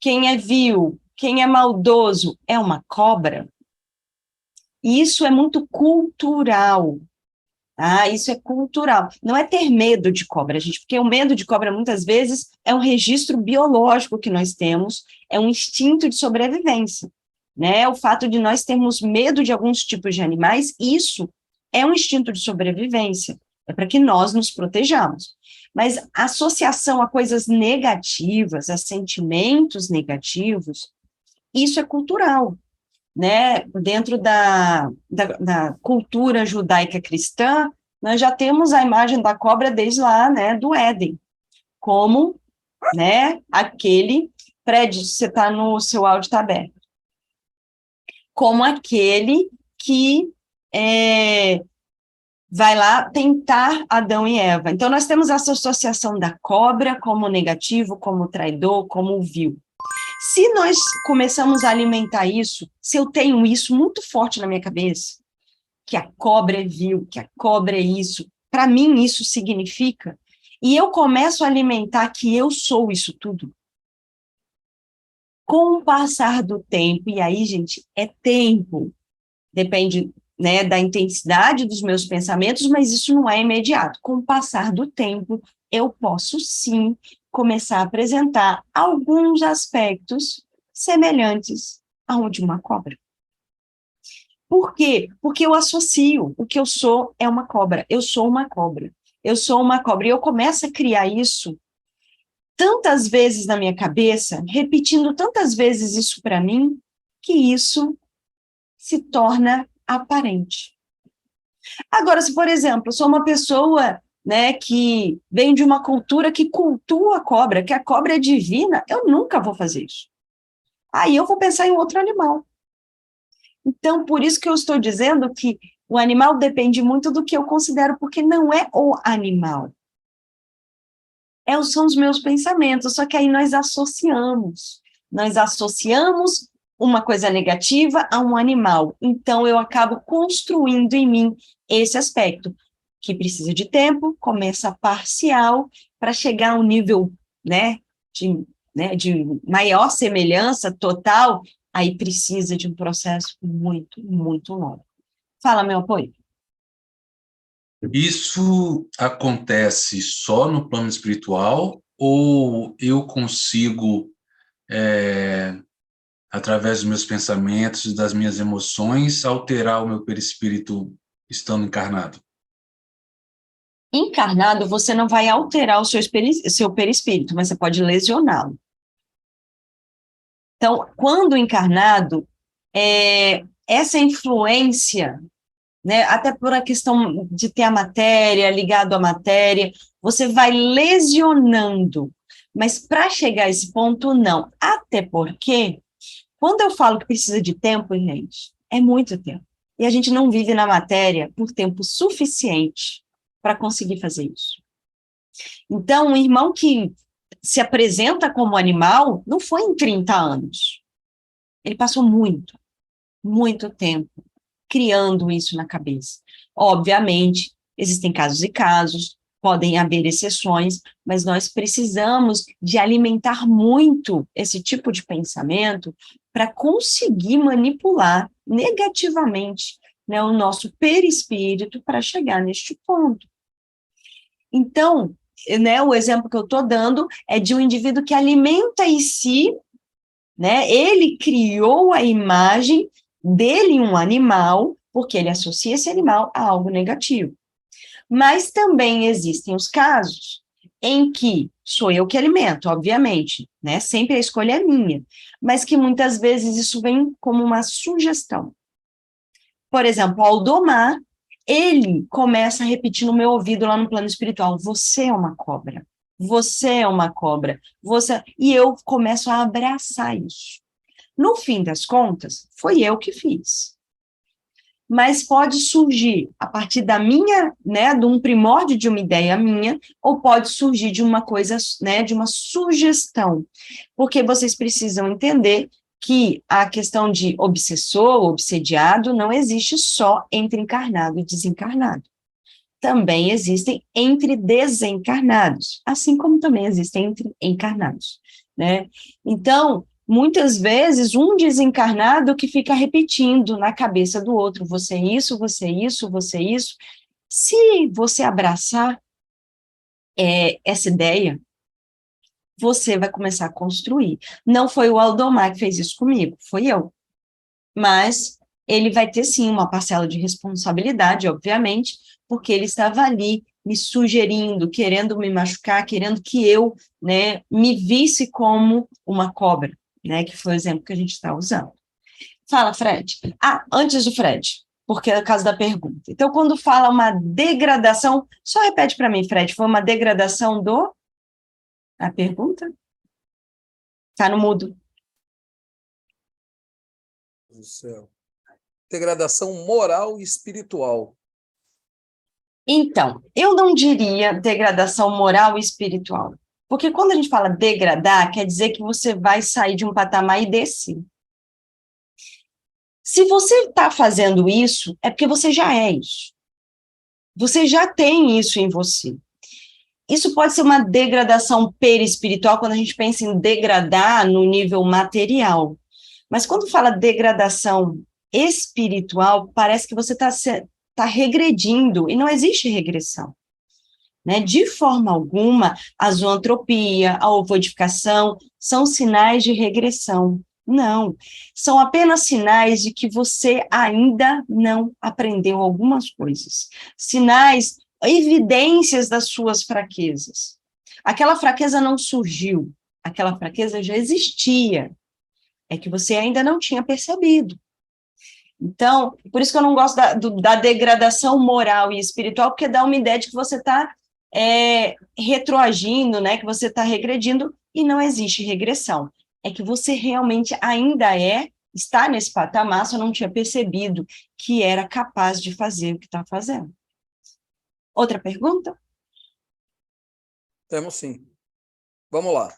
quem é vil, quem é maldoso é uma cobra, e isso é muito cultural. Isso é cultural. Não é ter medo de cobra, gente, porque o medo de cobra, muitas vezes, é um registro biológico que nós temos, é um instinto de sobrevivência, né? O fato de nós termos medo de alguns tipos de animais, isso é um instinto de sobrevivência, é para que nós nos protejamos. Mas a associação a coisas negativas, a sentimentos negativos, isso é cultural, né? Dentro da cultura judaica cristã, nós já temos a imagem da cobra desde lá, né, do Éden, como, né, aquele, Fred, você está no seu áudio, está aberto, como aquele que vai lá tentar Adão e Eva. Então, nós temos essa associação da cobra como negativo, como traidor, como vil. Se nós começamos a alimentar isso, se eu tenho isso muito forte na minha cabeça, que a cobra é vil, que a cobra é isso, para mim isso significa, e eu começo a alimentar que eu sou isso tudo, com o passar do tempo, e aí, gente, é tempo, depende, né, da intensidade dos meus pensamentos, mas isso não é imediato. Com o passar do tempo, eu posso sim começar a apresentar alguns aspectos semelhantes ao de uma cobra. Por quê? Porque eu associo, o que eu sou é uma cobra, eu sou uma cobra, eu sou uma cobra, e eu começo a criar isso tantas vezes na minha cabeça, repetindo tantas vezes isso para mim, que isso se torna aparente. Agora, se, por exemplo, eu sou uma pessoa, né, que vem de uma cultura que cultua a cobra, que a cobra é divina, eu nunca vou fazer isso. Aí eu vou pensar em outro animal. Então, por isso que eu estou dizendo que o animal depende muito do que eu considero, porque não é o animal. São os meus pensamentos, só que aí nós associamos. Nós associamos uma coisa negativa a um animal. Então, eu acabo construindo em mim esse aspecto, que precisa de tempo, começa parcial, para chegar a um nível, de maior semelhança total, aí precisa de um processo muito, muito longo. Fala, meu apoio. Isso acontece só no plano espiritual ou eu consigo, através dos meus pensamentos e das minhas emoções, alterar o meu perispírito estando encarnado? Encarnado, você não vai alterar o seu perispírito, mas você pode lesioná-lo. Então, quando encarnado, essa influência, né, até por a questão de ter a matéria, ligado à matéria, você vai lesionando. Mas para chegar a esse ponto, não. Até porque, quando eu falo que precisa de tempo, gente, é muito tempo. E a gente não vive na matéria por tempo suficiente para conseguir fazer isso. Então, um irmão que se apresenta como animal não foi em 30 anos. Ele passou muito, muito tempo criando isso na cabeça. Obviamente, existem casos e casos, podem haver exceções, mas nós precisamos de alimentar muito esse tipo de pensamento para conseguir manipular negativamente, né, o nosso perispírito para chegar neste ponto. Então, né, o exemplo que eu estou dando é de um indivíduo que alimenta em si, né, ele criou a imagem dele um animal, porque ele associa esse animal a algo negativo. Mas também existem os casos em que sou eu que alimento, obviamente, né, sempre a escolha é minha, mas que muitas vezes isso vem como uma sugestão. Por exemplo, ao domar, ele começa a repetir no meu ouvido lá no plano espiritual, você é uma cobra, você é uma cobra, você... E eu começo a abraçar isso. No fim das contas, foi eu que fiz. Mas pode surgir a partir da minha, né, de um primórdio de uma ideia minha, ou pode surgir de uma coisa, né, de uma sugestão. Porque vocês precisam entender que a questão de obsessor, obsediado, não existe só entre encarnado e desencarnado. Também existem entre desencarnados, assim como também existem entre encarnados, né? Então, muitas vezes, um desencarnado que fica repetindo na cabeça do outro, você isso, você isso, você isso. Se você abraçar essa ideia, você vai começar a construir. Não foi o Aldomar que fez isso comigo, foi eu. Mas ele vai ter, sim, uma parcela de responsabilidade, obviamente, porque ele estava ali me sugerindo, querendo me machucar, querendo que eu, né, me visse como uma cobra, né, que foi o exemplo que a gente está usando. Fala, Fred. Antes do Fred, porque é o caso da pergunta. Então, quando fala uma degradação, só repete para mim, Fred, foi uma degradação a pergunta? Está no mudo. Do céu. Degradação moral e espiritual. Então, eu não diria degradação moral e espiritual, porque quando a gente fala degradar, quer dizer que você vai sair de um patamar e descer. Se você está fazendo isso, é porque você já é isso. Você já tem isso em você. Isso pode ser uma degradação perispiritual, quando a gente pensa em degradar no nível material. Mas quando fala degradação espiritual, parece que você está regredindo, e não existe regressão. Né? De forma alguma, a zoantropia, a ovoidificação, são sinais de regressão. Não, são apenas sinais de que você ainda não aprendeu algumas coisas. Sinais, evidências das suas fraquezas. Aquela fraqueza não surgiu, aquela fraqueza já existia. é que você ainda não tinha percebido. Então, por isso que eu não gosto da degradação moral e espiritual, porque dá uma ideia de que você está retroagindo, né, que você está regredindo, e não existe regressão. É que você realmente ainda está nesse patamar, só não tinha percebido que era capaz de fazer o que está fazendo. Outra pergunta? Temos sim. Vamos lá.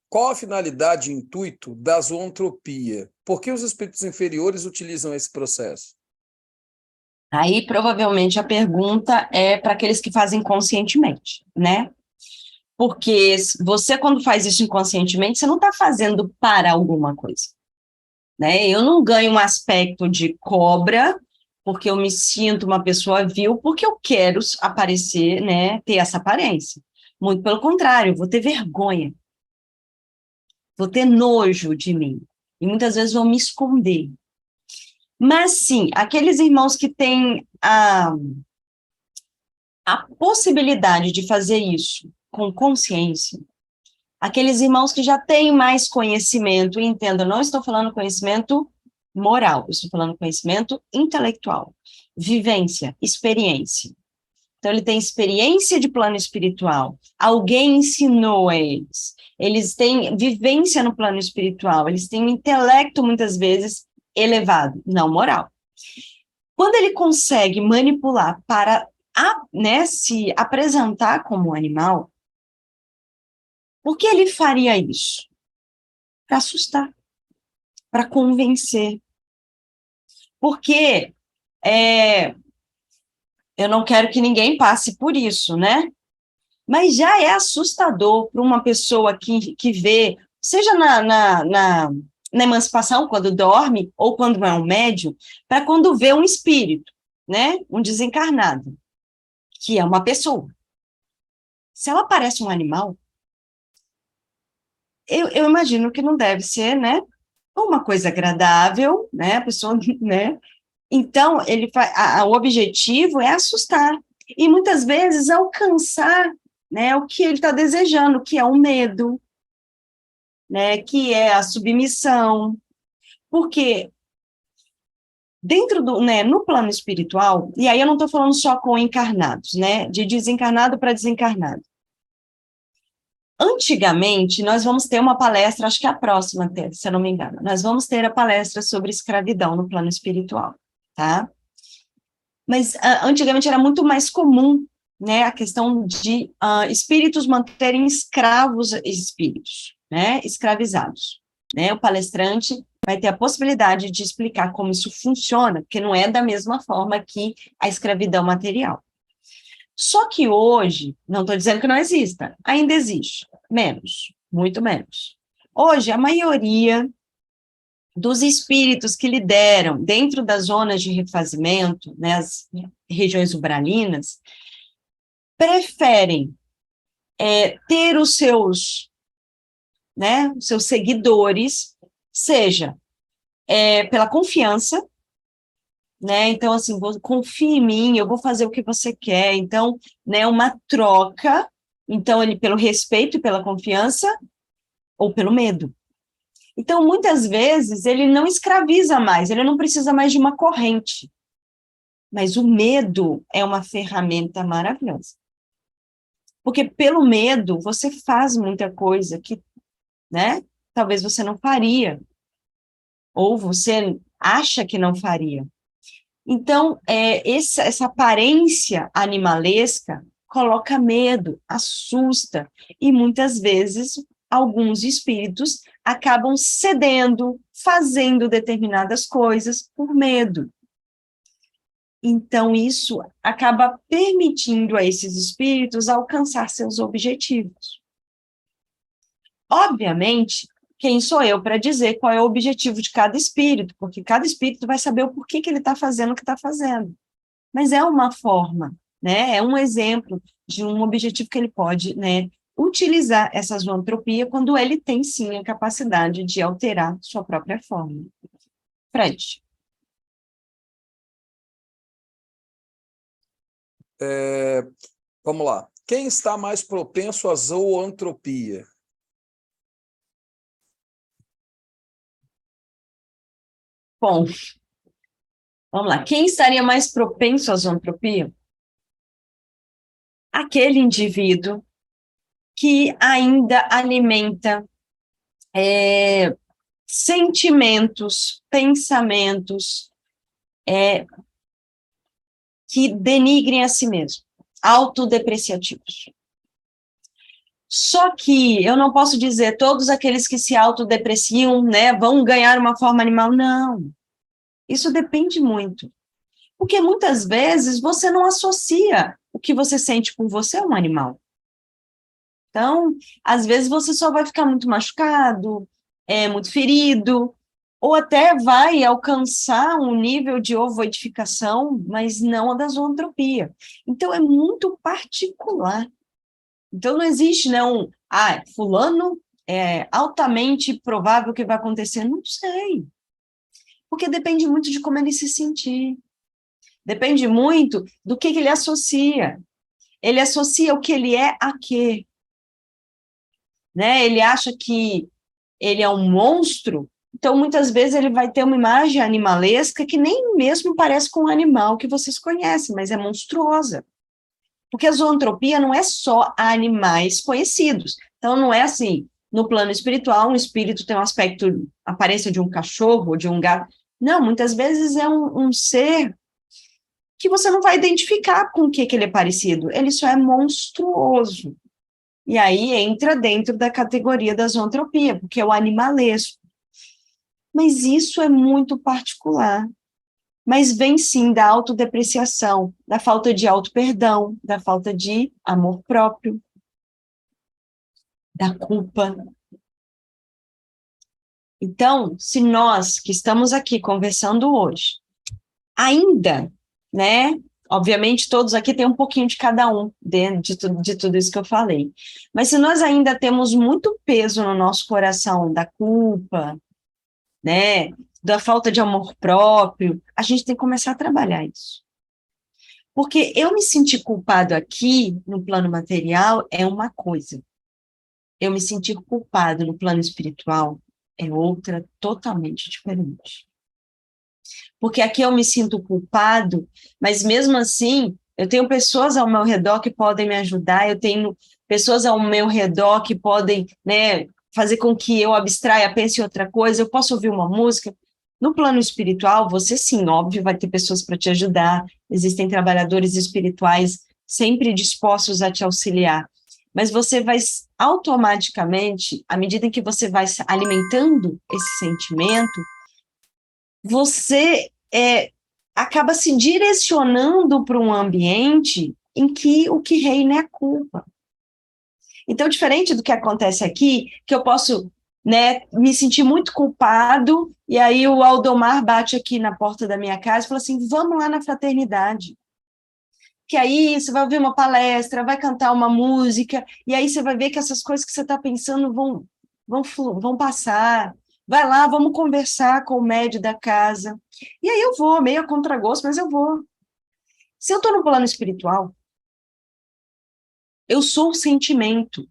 Qual a finalidade e intuito da zoantropia? Por que os espíritos inferiores utilizam esse processo? Aí, provavelmente, a pergunta é para aqueles que fazem conscientemente, né? Porque você, quando faz isso inconscientemente, você não está fazendo para alguma coisa, né? Eu não ganho um aspecto de cobra porque eu me sinto uma pessoa vil, porque eu quero aparecer, né, ter essa aparência. Muito pelo contrário, eu vou ter vergonha, vou ter nojo de mim, e muitas vezes vou me esconder. Mas, sim, aqueles irmãos que têm a possibilidade de fazer isso com consciência, aqueles irmãos que já têm mais conhecimento, e entendo, não estou falando conhecimento moral, estou falando conhecimento intelectual, vivência, experiência. Então, ele tem experiência de plano espiritual, alguém ensinou a eles têm vivência no plano espiritual, eles têm um intelecto, muitas vezes, elevado, não moral. Quando ele consegue manipular para né, se apresentar como um animal, por que ele faria isso? Para assustar, para convencer. Porque eu não quero que ninguém passe por isso, né? Mas já é assustador para uma pessoa que vê, seja na emancipação, quando dorme, ou quando é um médium, para quando vê um espírito, né? Um desencarnado, que é uma pessoa. Se ela parece um animal, eu imagino que não deve ser, né? Uma coisa agradável, né? A pessoa, né? Então, o objetivo é assustar. E muitas vezes alcançar, né, o que ele está desejando, que é o medo, né, que é a submissão. Porque dentro né, no plano espiritual, e aí eu não estou falando só com encarnados, né? De desencarnado para desencarnado. Antigamente, nós vamos ter uma palestra, acho que é a próxima, se eu não me engano, nós vamos ter a palestra sobre escravidão no plano espiritual, tá? Mas antigamente era muito mais comum, né, a questão de espíritos manterem escravos espíritos, né, escravizados, né? O palestrante vai ter a possibilidade de explicar como isso funciona, porque não é da mesma forma que a escravidão material. Só que hoje, não estou dizendo que não exista, ainda existe, menos, muito menos. Hoje, a maioria dos espíritos que lideram dentro das zonas de refazimento, né, as regiões umbralinas, preferem ter os seus, né, os seus seguidores, seja pela confiança, né, então, assim, confia em mim, eu vou fazer o que você quer, então, né, uma troca, então, ele pelo respeito e pela confiança, ou pelo medo. Então, muitas vezes, ele não escraviza mais, ele não precisa mais de uma corrente, mas o medo é uma ferramenta maravilhosa. Porque pelo medo, você faz muita coisa que, né, talvez você não faria, ou você acha que não faria. Então, essa aparência animalesca coloca medo, assusta, e muitas vezes alguns espíritos acabam cedendo, fazendo determinadas coisas por medo. Então, isso acaba permitindo a esses espíritos alcançar seus objetivos. Obviamente, quem sou eu para dizer qual é o objetivo de cada espírito? Porque cada espírito vai saber o porquê que ele está fazendo o que está fazendo. Mas é uma forma, né? É um exemplo de um objetivo que ele pode, né, utilizar essa zoantropia quando ele tem, sim, a capacidade de alterar sua própria forma. Fred. Vamos lá. Quem está mais propenso à zoantropia? Bom, vamos lá. Quem estaria mais propenso à zoantropia? Aquele indivíduo que ainda alimenta sentimentos, pensamentos que denigrem a si mesmo, autodepreciativos. Só que eu não posso dizer todos aqueles que se autodepreciam, né, vão ganhar uma forma animal. Não. Isso depende muito. Porque muitas vezes você não associa o que você sente por você a um animal. Então, às vezes você só vai ficar muito machucado, muito ferido, ou até vai alcançar um nível de ovoidificação, mas não a da zoantropia. Então, é muito particular. Então, não existe, não, fulano é altamente provável que vai acontecer. Não sei. Porque depende muito de como ele se sentir. Depende muito do que ele associa. Ele associa o que ele é a quê? Né? Ele acha que ele é um monstro, então muitas vezes ele vai ter uma imagem animalesca que nem mesmo parece com um animal que vocês conhecem, mas é monstruosa. Porque a zoantropia não é só animais conhecidos. Então não é assim, no plano espiritual, um espírito tem um aspecto, aparência de um cachorro ou de um gato. Não, muitas vezes é um ser que você não vai identificar com o que ele é parecido. Ele só é monstruoso. E aí entra dentro da categoria da zoantropia, porque é o animalesco. Mas isso é muito particular. Mas vem sim da autodepreciação, da falta de auto-perdão, da falta de amor próprio, da culpa. Então, se nós que estamos aqui conversando hoje, ainda, né, obviamente todos aqui têm um pouquinho de cada um dentro de tudo isso que eu falei, mas se nós ainda temos muito peso no nosso coração da culpa, né, da falta de amor próprio, a gente tem que começar a trabalhar isso. Porque eu me sentir culpado aqui, no plano material, é uma coisa. Eu me sentir culpado no plano espiritual é outra totalmente diferente. Porque aqui eu me sinto culpado, mas mesmo assim, eu tenho pessoas ao meu redor que podem me ajudar, eu tenho pessoas ao meu redor que podem, né, fazer com que eu abstraia, pense em outra coisa, eu posso ouvir uma música. No plano espiritual, você sim, óbvio, vai ter pessoas para te ajudar, existem trabalhadores espirituais sempre dispostos a te auxiliar, mas você vai automaticamente, à medida em que você vai alimentando esse sentimento, você acaba se direcionando para um ambiente em que o que reina é a culpa. Então, diferente do que acontece aqui, que eu posso, né, me sentir muito culpado, e aí o Aldomar bate aqui na porta da minha casa e fala assim, vamos lá na fraternidade. Que aí você vai ouvir uma palestra, vai cantar uma música, e aí você vai ver que essas coisas que você está pensando vão passar. Vai lá, vamos conversar com o médio da casa. E aí eu vou, meio a contragosto, mas eu vou. Se eu estou no plano espiritual, eu sou o sentimento.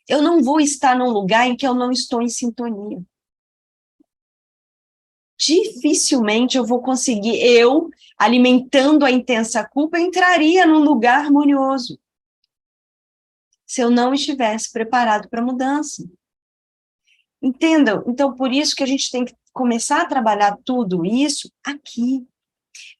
Eu não vou estar num lugar em que eu não estou em sintonia. Dificilmente eu vou conseguir, alimentando a intensa culpa, entraria num lugar harmonioso. Se eu não estivesse preparado para a mudança. Entendam? Então, por isso que a gente tem que começar a trabalhar tudo isso aqui.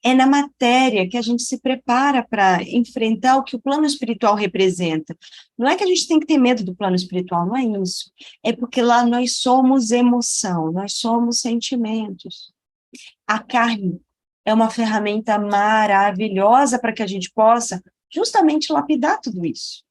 É na matéria que a gente se prepara para enfrentar o que o plano espiritual representa. Não é que a gente tem que ter medo do plano espiritual, não é isso. É porque lá nós somos emoção, nós somos sentimentos. A carne é uma ferramenta maravilhosa para que a gente possa justamente lapidar tudo isso.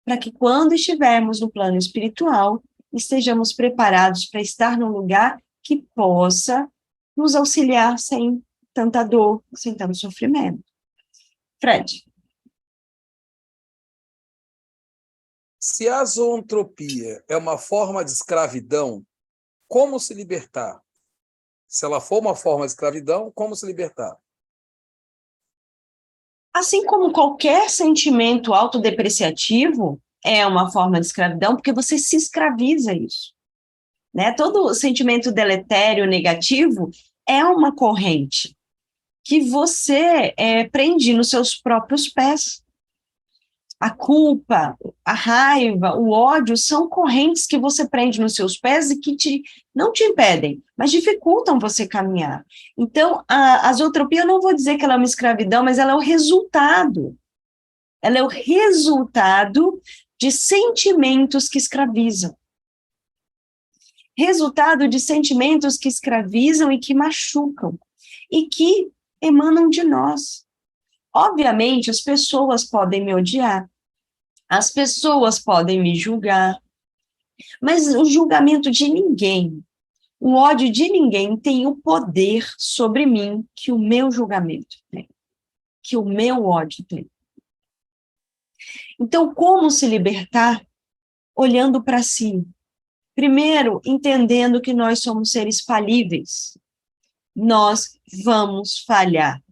Para que quando estivermos no plano espiritual, estejamos preparados para estar num lugar que possa nos auxiliar sem tanta dor, sem tanto sofrimento. Fred. Se a zoantropia é uma forma de escravidão, como se libertar? Se ela for uma forma de escravidão, como se libertar? Assim como qualquer sentimento autodepreciativo é uma forma de escravidão, porque você se escraviza a isso. Né? Todo sentimento deletério, negativo, é uma corrente que você prende nos seus próprios pés. A culpa, a raiva, o ódio são correntes que você prende nos seus pés e que não te impedem, mas dificultam você caminhar. Então, a zootropia, eu não vou dizer que ela é uma escravidão, mas ela é o resultado. Ela é o resultado de sentimentos que escravizam. Resultado de sentimentos que escravizam e que machucam, e que emanam de nós. Obviamente, as pessoas podem me odiar, as pessoas podem me julgar, mas o julgamento de ninguém, o ódio de ninguém tem o poder sobre mim que o meu julgamento tem, que o meu ódio tem. Então, como se libertar? Olhando para si. Primeiro, entendendo que nós somos seres falíveis. Nós vamos falhar.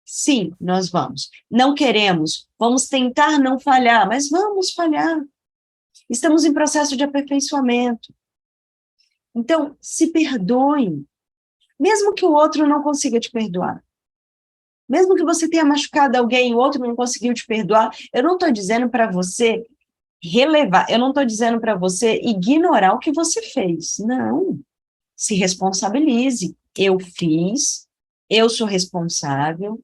Sim, nós vamos. Não queremos, vamos tentar não falhar, mas vamos falhar. Estamos em processo de aperfeiçoamento. Então, se perdoem, mesmo que o outro não consiga te perdoar. Mesmo que você tenha machucado alguém e o outro não conseguiu te perdoar, eu não estou dizendo para você relevar, eu não estou dizendo para você ignorar o que você fez. Não. Se responsabilize. Eu fiz, eu sou responsável,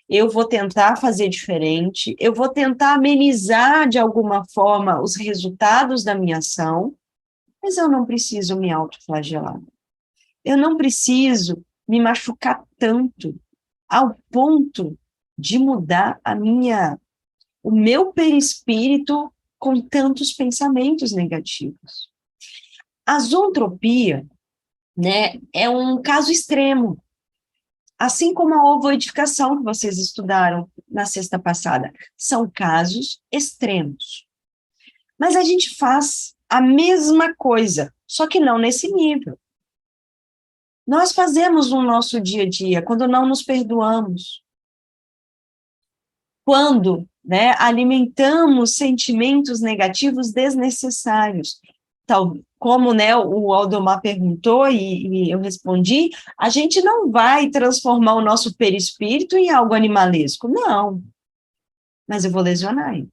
eu vou tentar fazer diferente, eu vou tentar amenizar de alguma forma os resultados da minha ação, mas eu não preciso me autoflagelar. Eu não preciso me machucar tanto ao ponto de mudar o meu perispírito com tantos pensamentos negativos. A zootropia, né, é um caso extremo, assim como a ovoedificação que vocês estudaram na sexta passada, são casos extremos. Mas a gente faz a mesma coisa, só que não nesse nível. Nós fazemos no nosso dia a dia, quando não nos perdoamos, quando, né, alimentamos sentimentos negativos desnecessários. Tal, como, né, o Aldomar perguntou e eu respondi, a gente não vai transformar o nosso perispírito em algo animalesco, não. Mas eu vou lesionar ele.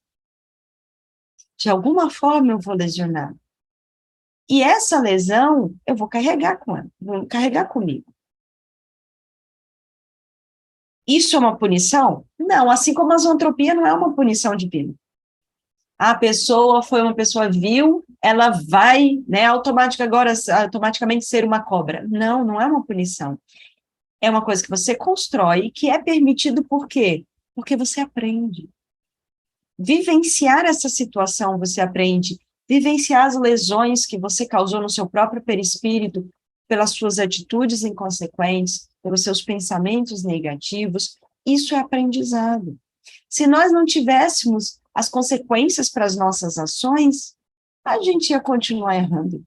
De alguma forma eu vou lesionar. E essa lesão eu vou carregar com ela, vou carregar comigo. Isso é uma punição? Não, assim como a zootropia não é uma punição divina. A pessoa foi uma pessoa vil, ela vai, né, automaticamente ser uma cobra. Não, não é uma punição. É uma coisa que você constrói, que é permitido por quê? Porque você aprende. Vivenciar essa situação, você aprende. Vivenciar as lesões que você causou no seu próprio perispírito, pelas suas atitudes inconsequentes, pelos seus pensamentos negativos, isso é aprendizado. Se nós não tivéssemos as consequências para as nossas ações, a gente ia continuar errando.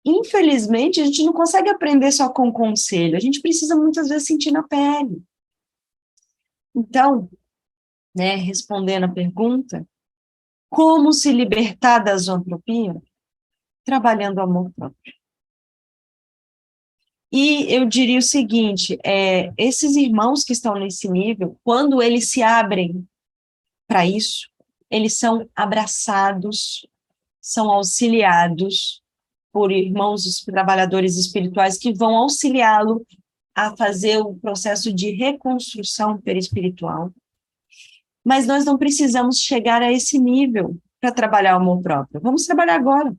Infelizmente, a gente não consegue aprender só com conselho, a gente precisa muitas vezes sentir na pele. Então, né, respondendo a pergunta, como se libertar da zootropia? Trabalhando o amor próprio. E eu diria o seguinte, esses irmãos que estão nesse nível, quando eles se abrem para isso, eles são abraçados, são auxiliados por irmãos trabalhadores espirituais que vão auxiliá-lo a fazer o processo de reconstrução perispiritual. Mas nós não precisamos chegar a esse nível para trabalhar o amor próprio. Vamos trabalhar agora.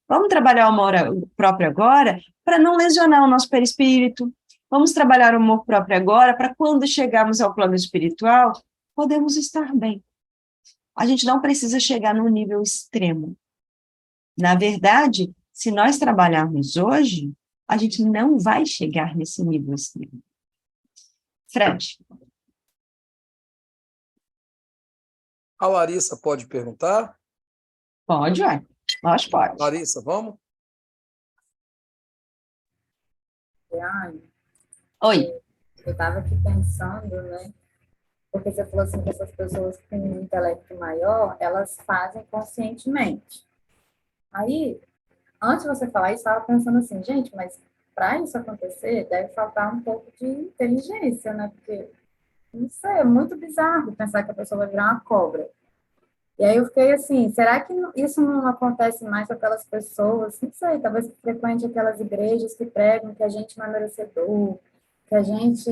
Vamos trabalhar o amor próprio agora para não lesionar o nosso perispírito. Vamos trabalhar o amor próprio agora para quando chegarmos ao plano espiritual, podemos estar bem. A gente não precisa chegar num nível extremo. Na verdade, se nós trabalharmos hoje, a gente não vai chegar nesse nível extremo. Fred. A Larissa pode perguntar? Pode, ué. Nós pode. Larissa, vamos? Oi. Eu estava aqui pensando, né? Porque você falou assim que essas pessoas com um intelecto maior, elas fazem conscientemente. Aí, antes de você falar isso, eu estava pensando assim, gente, mas para isso acontecer, deve faltar um pouco de inteligência, né? Porque, não sei, é muito bizarro pensar que a pessoa vai virar uma cobra. E aí eu fiquei assim, será que isso não acontece mais com aquelas pessoas, não sei, talvez que frequente aquelas igrejas que pregam que a gente não é merecedor, que a gente,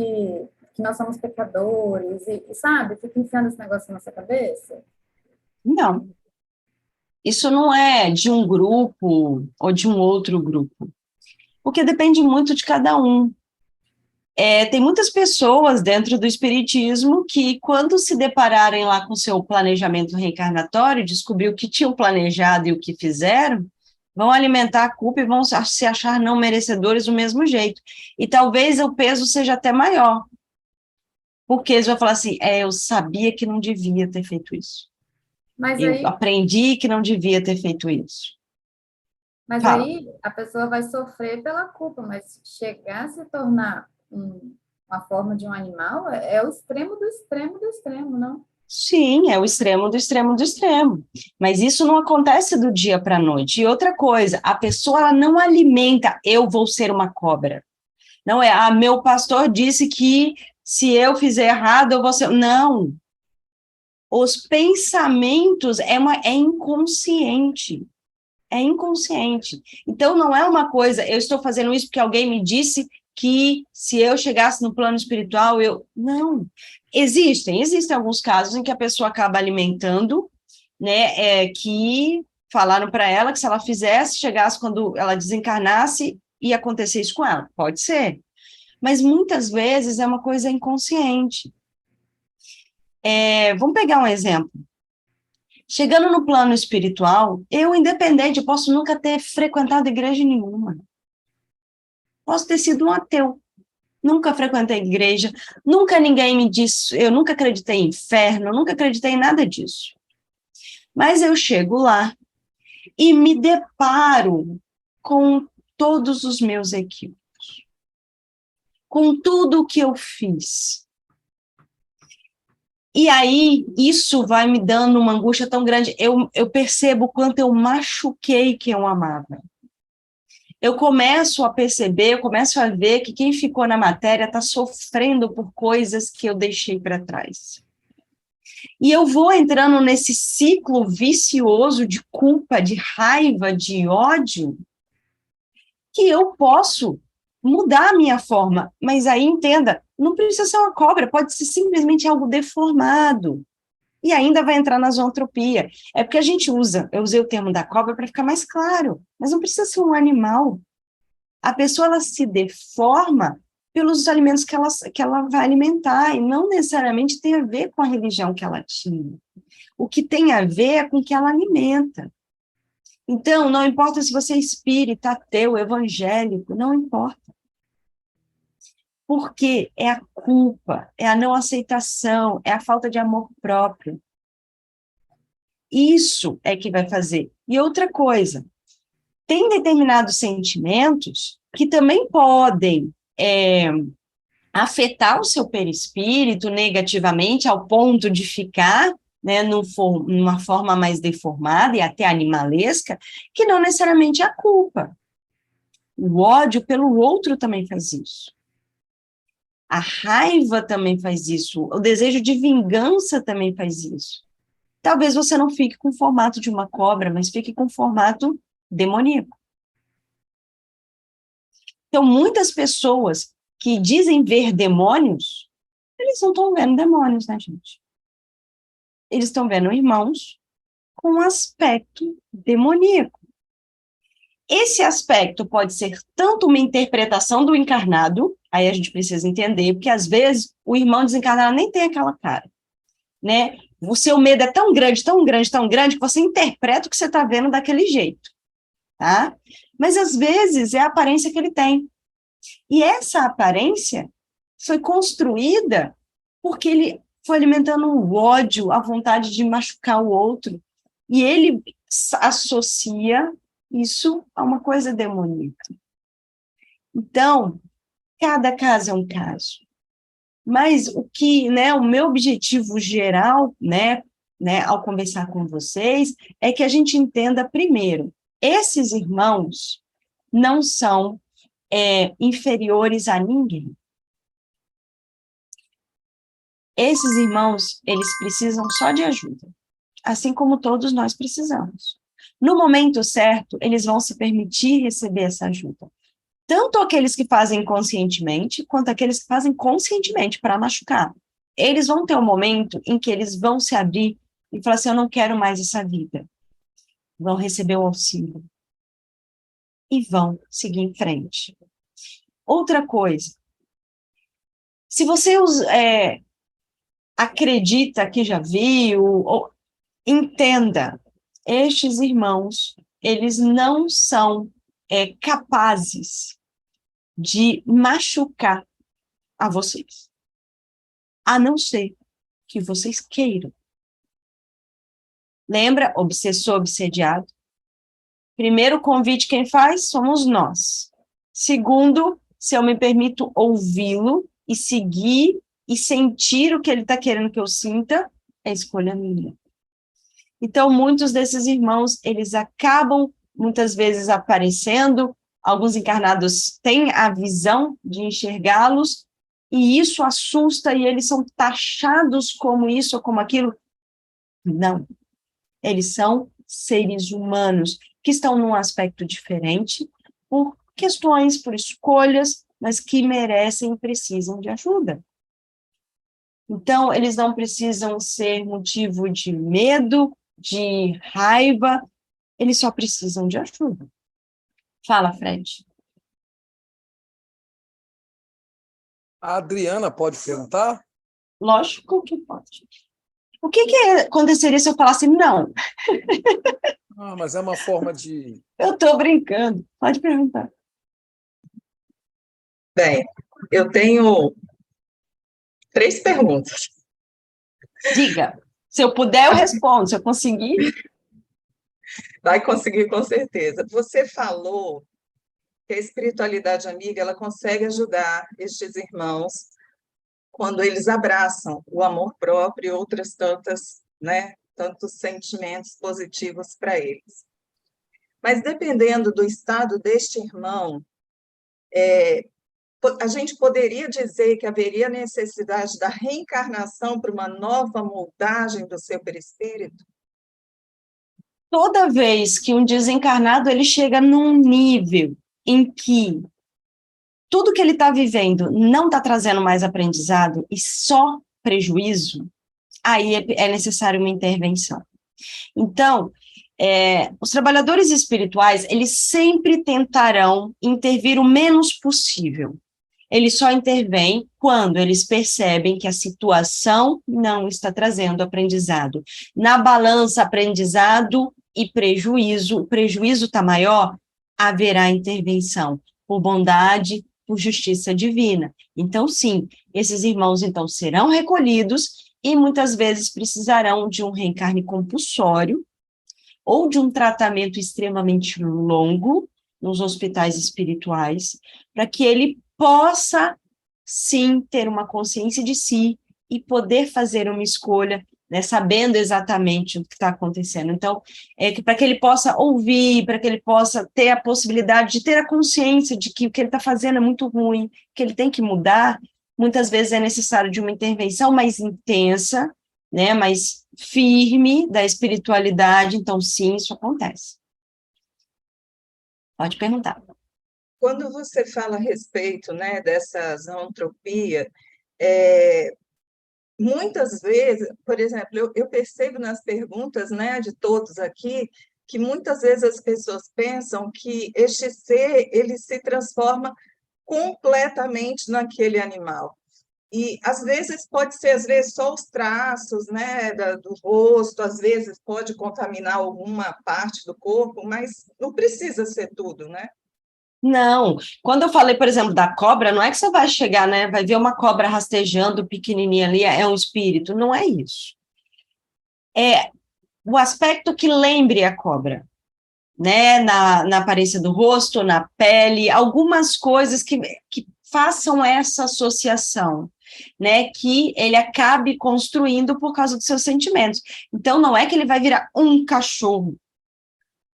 que nós somos pecadores, e sabe, fica enfiando esse negócio na nossa cabeça? Não, isso não é de um grupo ou de um outro grupo, porque depende muito de cada um. Tem muitas pessoas dentro do espiritismo que, quando se depararem lá com seu planejamento reencarnatório, descobrir o que tinham planejado e o que fizeram, vão alimentar a culpa e vão se achar não merecedores do mesmo jeito. E talvez o peso seja até maior, porque eles vão falar assim, eu sabia que não devia ter feito isso. Mas Eu aí, aprendi que não devia ter feito isso. mas Fala. aí a pessoa vai sofrer pela culpa, mas chegar a se tornar uma forma de um animal é o extremo do extremo do extremo, não? Sim, é o extremo do extremo do extremo. Mas isso não acontece do dia para a noite. E outra coisa, a pessoa ela não alimenta, eu vou ser uma cobra. Não é, meu pastor disse que se eu fizer errado, eu vou ser. Não. Os pensamentos é inconsciente. É inconsciente. Então, não é uma coisa, eu estou fazendo isso porque alguém me disse que se eu chegasse no plano espiritual, eu... Não. Existem alguns casos em que a pessoa acaba alimentando, né, que falaram para ela que se ela fizesse, chegasse quando ela desencarnasse, ia acontecer isso com ela. Pode ser. Mas muitas vezes é uma coisa inconsciente. Vamos pegar um exemplo. Chegando no plano espiritual, eu, independente, posso nunca ter frequentado igreja nenhuma. Posso ter sido um ateu. Nunca frequentei igreja, nunca ninguém me disse, eu nunca acreditei em inferno, nunca acreditei em nada disso. Mas eu chego lá e me deparo com todos os meus equívocos, com tudo o que eu fiz. E aí, isso vai me dando uma angústia tão grande. Eu percebo o quanto eu machuquei quem eu amava. Eu começo a perceber, eu começo a ver que quem ficou na matéria está sofrendo por coisas que eu deixei para trás. E eu vou entrando nesse ciclo vicioso de culpa, de raiva, de ódio, que eu posso mudar a minha forma, mas aí entenda, não precisa ser uma cobra, pode ser simplesmente algo deformado, e ainda vai entrar na zoantropia. É porque a gente eu usei o termo da cobra para ficar mais claro, mas não precisa ser um animal. A pessoa, ela se deforma pelos alimentos que ela vai alimentar, e não necessariamente tem a ver com a religião que ela tinha. O que tem a ver é com o que ela alimenta. Então, não importa se você é espírita, ateu, evangélico, não importa. Porque é a culpa, é a não aceitação, é a falta de amor próprio. Isso é que vai fazer. E outra coisa, tem determinados sentimentos que também podem afetar o seu perispírito negativamente ao ponto de ficar, né, numa forma mais deformada e até animalesca, que não necessariamente é a culpa. O ódio pelo outro também faz isso. A raiva também faz isso. O desejo de vingança também faz isso. Talvez você não fique com o formato de uma cobra, mas fique com o formato demoníaco. Então, muitas pessoas que dizem ver demônios, eles não estão vendo demônios, né, gente? Eles estão vendo irmãos com um aspecto demoníaco. Esse aspecto pode ser tanto uma interpretação do encarnado, aí a gente precisa entender, porque às vezes o irmão desencarnado nem tem aquela cara, né? O seu medo é tão grande, tão grande, tão grande, que você interpreta o que você está vendo daquele jeito, tá? Mas às vezes é a aparência que ele tem. E essa aparência foi construída porque ele foi alimentando o ódio, a vontade de machucar o outro, e ele associa isso a uma coisa demoníaca. Então, cada caso é um caso. Mas o meu objetivo geral, né, ao conversar com vocês, é que a gente entenda primeiro, esses irmãos não são inferiores a ninguém. Esses irmãos, eles precisam só de ajuda, assim como todos nós precisamos. No momento certo, eles vão se permitir receber essa ajuda. Tanto aqueles que fazem conscientemente, quanto aqueles que fazem conscientemente para machucar. Eles vão ter um momento em que eles vão se abrir e falar assim, eu não quero mais essa vida. Vão receber o auxílio. E vão seguir em frente. Outra coisa, se você acredita que já viu, entenda, estes irmãos, eles não são capazes de machucar a vocês, a não ser que vocês queiram. Lembra? Obsessor, obsediado. Primeiro convite quem faz somos nós. Segundo, se eu me permito ouvi-lo e seguir e sentir o que ele está querendo que eu sinta, é escolha minha. Então, muitos desses irmãos, eles acabam, muitas vezes, aparecendo, alguns encarnados têm a visão de enxergá-los, e isso assusta, e eles são taxados como isso ou como aquilo. Não. Eles são seres humanos, que estão num aspecto diferente, por questões, por escolhas, mas que merecem e precisam de ajuda. Então, eles não precisam ser motivo de medo, de raiva, eles só precisam de ajuda. Fala, Fred. A Adriana pode perguntar? Lógico que pode. O que aconteceria se eu falasse não? Mas é uma forma de... Eu estou brincando. Pode perguntar. Bem, eu tenho 3 perguntas. Diga. Se eu puder, eu respondo. Se eu conseguir... Vai conseguir, com certeza. Você falou que a espiritualidade amiga, ela consegue ajudar estes irmãos quando eles abraçam o amor próprio e outras tantas, né, tantos sentimentos positivos para eles. Mas dependendo do estado deste irmão, a gente poderia dizer que haveria necessidade da reencarnação para uma nova moldagem do seu perispírito? Toda vez que um desencarnado ele chega num nível em que tudo que ele está vivendo não está trazendo mais aprendizado e só prejuízo, aí é necessário uma intervenção. Então, os trabalhadores espirituais, eles sempre tentarão intervir o menos possível. Eles só intervêm quando eles percebem que a situação não está trazendo aprendizado. Na balança, aprendizado e prejuízo, o prejuízo está maior, haverá intervenção por bondade, por justiça divina. Então, sim, esses irmãos, então, serão recolhidos e muitas vezes precisarão de um reencarne compulsório ou de um tratamento extremamente longo nos hospitais espirituais, para que ele possa, sim, ter uma consciência de si e poder fazer uma escolha, né, sabendo exatamente o que está acontecendo. Então, para que ele possa ouvir, para que ele possa ter a possibilidade de ter a consciência de que o que ele está fazendo é muito ruim, que ele tem que mudar, muitas vezes é necessário de uma intervenção mais intensa, né, mais firme da espiritualidade. Então, sim, isso acontece. Pode perguntar. Quando você fala a respeito, né, dessa zoantropia, muitas vezes, por exemplo, eu percebo nas perguntas, né, de todos aqui, que muitas vezes as pessoas pensam que este ser, ele se transforma completamente naquele animal. E, às vezes, pode ser, só os traços, né, do rosto, às vezes pode contaminar alguma parte do corpo, mas não precisa ser tudo, né? Não, quando eu falei, por exemplo, da cobra, não é que você vai chegar, né, vai ver uma cobra rastejando pequenininha ali, é um espírito, não é isso. É o aspecto que lembre a cobra, né, na aparência do rosto, na pele, algumas coisas que façam essa associação, né, que ele acabe construindo por causa dos seus sentimentos. Então, não é que ele vai virar um cachorro,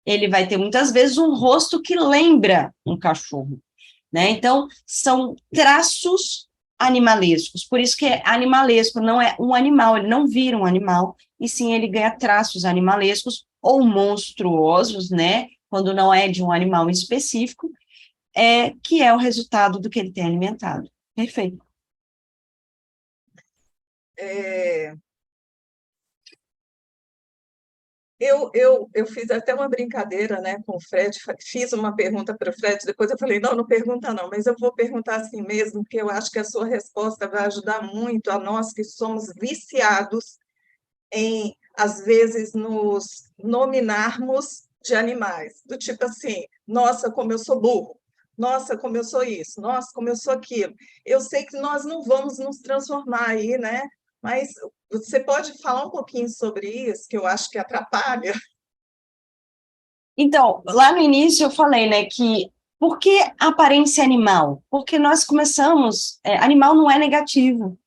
ele vai ter muitas vezes um rosto que lembra um cachorro, né? Então, são traços animalescos, por isso que é animalesco, não é um animal, ele não vira um animal, e sim ele ganha traços animalescos ou monstruosos, né? Quando não é de um animal em específico, que é o resultado do que ele tem alimentado. Perfeito. Eu fiz até uma brincadeira, né, com o Fred, fiz uma pergunta para o Fred, depois eu falei, não, não pergunta não, mas eu vou perguntar assim mesmo, porque eu acho que a sua resposta vai ajudar muito a nós que somos viciados em, às vezes, nos nominarmos de animais, do tipo assim, nossa, como eu sou burro, nossa, como eu sou isso, nossa, como eu sou aquilo. Eu sei que nós não vamos nos transformar aí, né? Mas você pode falar um pouquinho sobre isso, que eu acho que atrapalha? Então, lá no início eu falei, né, que por que aparência animal? Porque nós começamos, animal não é negativo,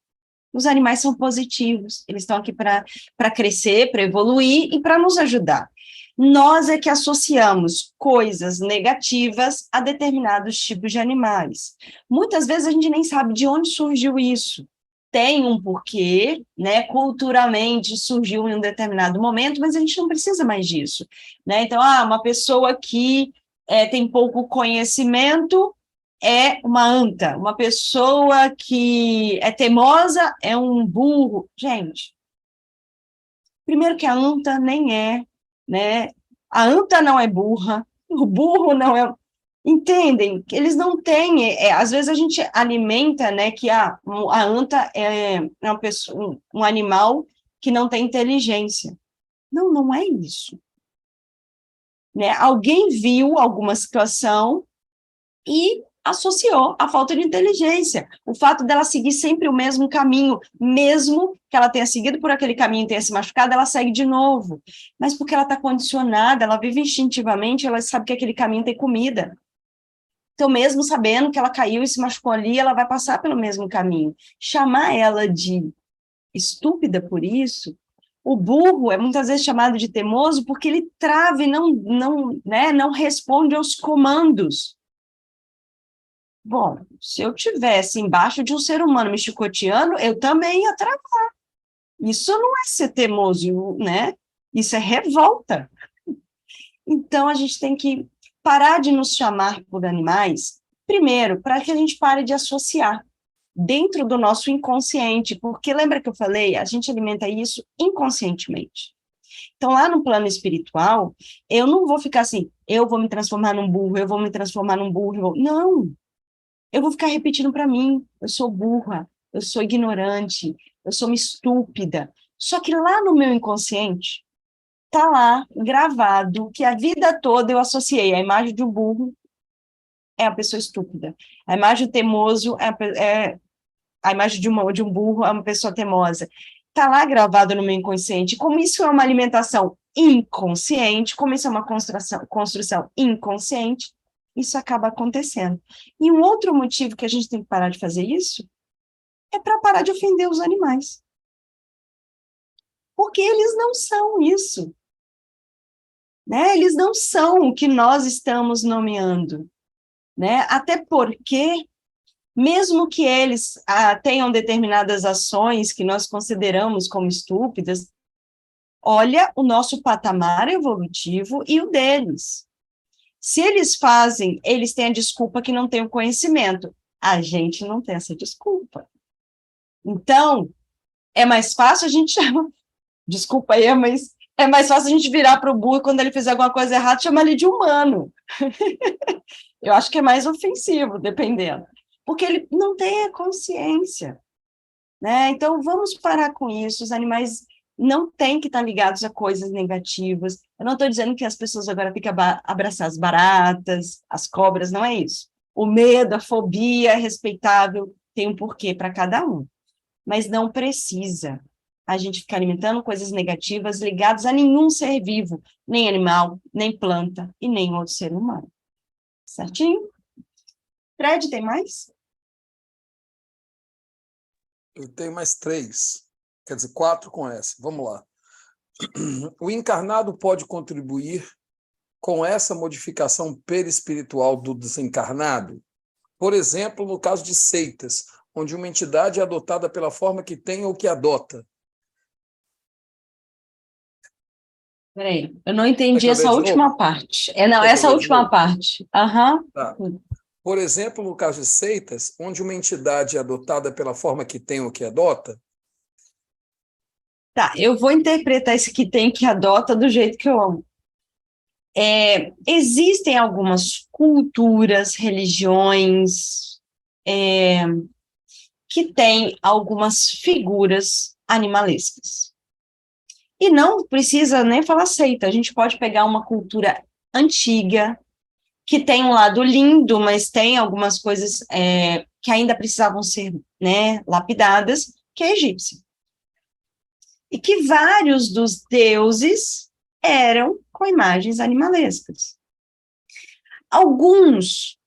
os animais são positivos, eles estão aqui para crescer, para evoluir e para nos ajudar. Nós é que associamos coisas negativas a determinados tipos de animais. Muitas vezes a gente nem sabe de onde surgiu isso. Tem um porquê, né? Culturalmente surgiu em um determinado momento, mas a gente não precisa mais disso, né? Então, uma pessoa que tem pouco conhecimento é uma anta, uma pessoa que é teimosa é um burro. Gente, primeiro que a anta nem é, né? A anta não é burra, o burro não é. Entendem? Que eles não têm. Às vezes a gente alimenta, né, que a anta é uma pessoa, um animal que não tem inteligência. Não, não é isso. Né? Alguém viu alguma situação e associou a falta de inteligência. O fato dela seguir sempre o mesmo caminho, mesmo que ela tenha seguido por aquele caminho e tenha se machucado, ela segue de novo. Mas porque ela está condicionada, ela vive instintivamente, ela sabe que aquele caminho tem comida. Então, mesmo sabendo que ela caiu e se machucou ali, ela vai passar pelo mesmo caminho. Chamar ela de estúpida por isso, o burro é muitas vezes chamado de teimoso porque ele trava e não responde aos comandos. Bom, se eu tivesse embaixo de um ser humano me chicoteando, eu também ia travar. Isso não é ser teimoso, né? Isso é revolta. Então, a gente tem que parar de nos chamar por animais, primeiro, para que a gente pare de associar dentro do nosso inconsciente, porque lembra que eu falei, a gente alimenta isso inconscientemente. Então, lá no plano espiritual, eu não vou ficar assim, eu vou me transformar num burro, eu vou me transformar num burro. Não, eu vou ficar repetindo para mim, eu sou burra, eu sou ignorante, eu sou uma estúpida. Só que lá no meu inconsciente, tá lá gravado que a vida toda eu associei a imagem de um burro é a pessoa estúpida, a imagem do teimoso é a imagem de um burro é uma pessoa teimosa. Tá lá gravado no meu inconsciente. Como isso é uma alimentação inconsciente, como isso é uma construção inconsciente, isso acaba acontecendo. E um outro motivo que a gente tem que parar de fazer isso é para parar de ofender os animais. Porque eles não são isso. Né? Eles não são o que nós estamos nomeando. Né? Até porque, mesmo que eles tenham determinadas ações que nós consideramos como estúpidas, olha o nosso patamar evolutivo e o deles. Se eles fazem, eles têm a desculpa que não têm o conhecimento. A gente não tem essa desculpa. Então, é mais fácil a gente chamar, desculpa aí, mas é mais fácil a gente virar para o burro quando ele fizer alguma coisa errada, chamar ele de humano. Eu acho que é mais ofensivo, dependendo. Porque ele não tem a consciência. Né? Então, vamos parar com isso. Os animais não têm que estar ligados a coisas negativas. Eu não estou dizendo que as pessoas agora têm que abraçar as baratas, as cobras, não é isso. O medo, a fobia é respeitável, tem um porquê para cada um. Mas não precisa a gente ficar alimentando coisas negativas ligadas a nenhum ser vivo, nem animal, nem planta e nem outro ser humano. Certinho? Fred, tem mais? Eu tenho mais 3, quer dizer, 4 com essa. Vamos lá. O encarnado pode contribuir com essa modificação perispiritual do desencarnado? Por exemplo, no caso de seitas, onde uma entidade é adotada pela forma que tem ou que adota. Peraí, eu não entendi Quer que eu essa leia de novo? última parte. Não, Quer que eu essa leia de última novo? parte. Aham. Tá. Por exemplo, no caso de seitas, onde uma entidade é adotada pela forma que tem ou que adota. Tá, eu vou interpretar esse que tem que adota do jeito que eu amo. Existem algumas culturas, religiões, que têm algumas figuras animalescas. E não precisa nem falar seita, a gente pode pegar uma cultura antiga, que tem um lado lindo, mas tem algumas coisas que ainda precisavam ser, né, lapidadas, que é a egípcia. E que vários dos deuses eram com imagens animalescas. Alguns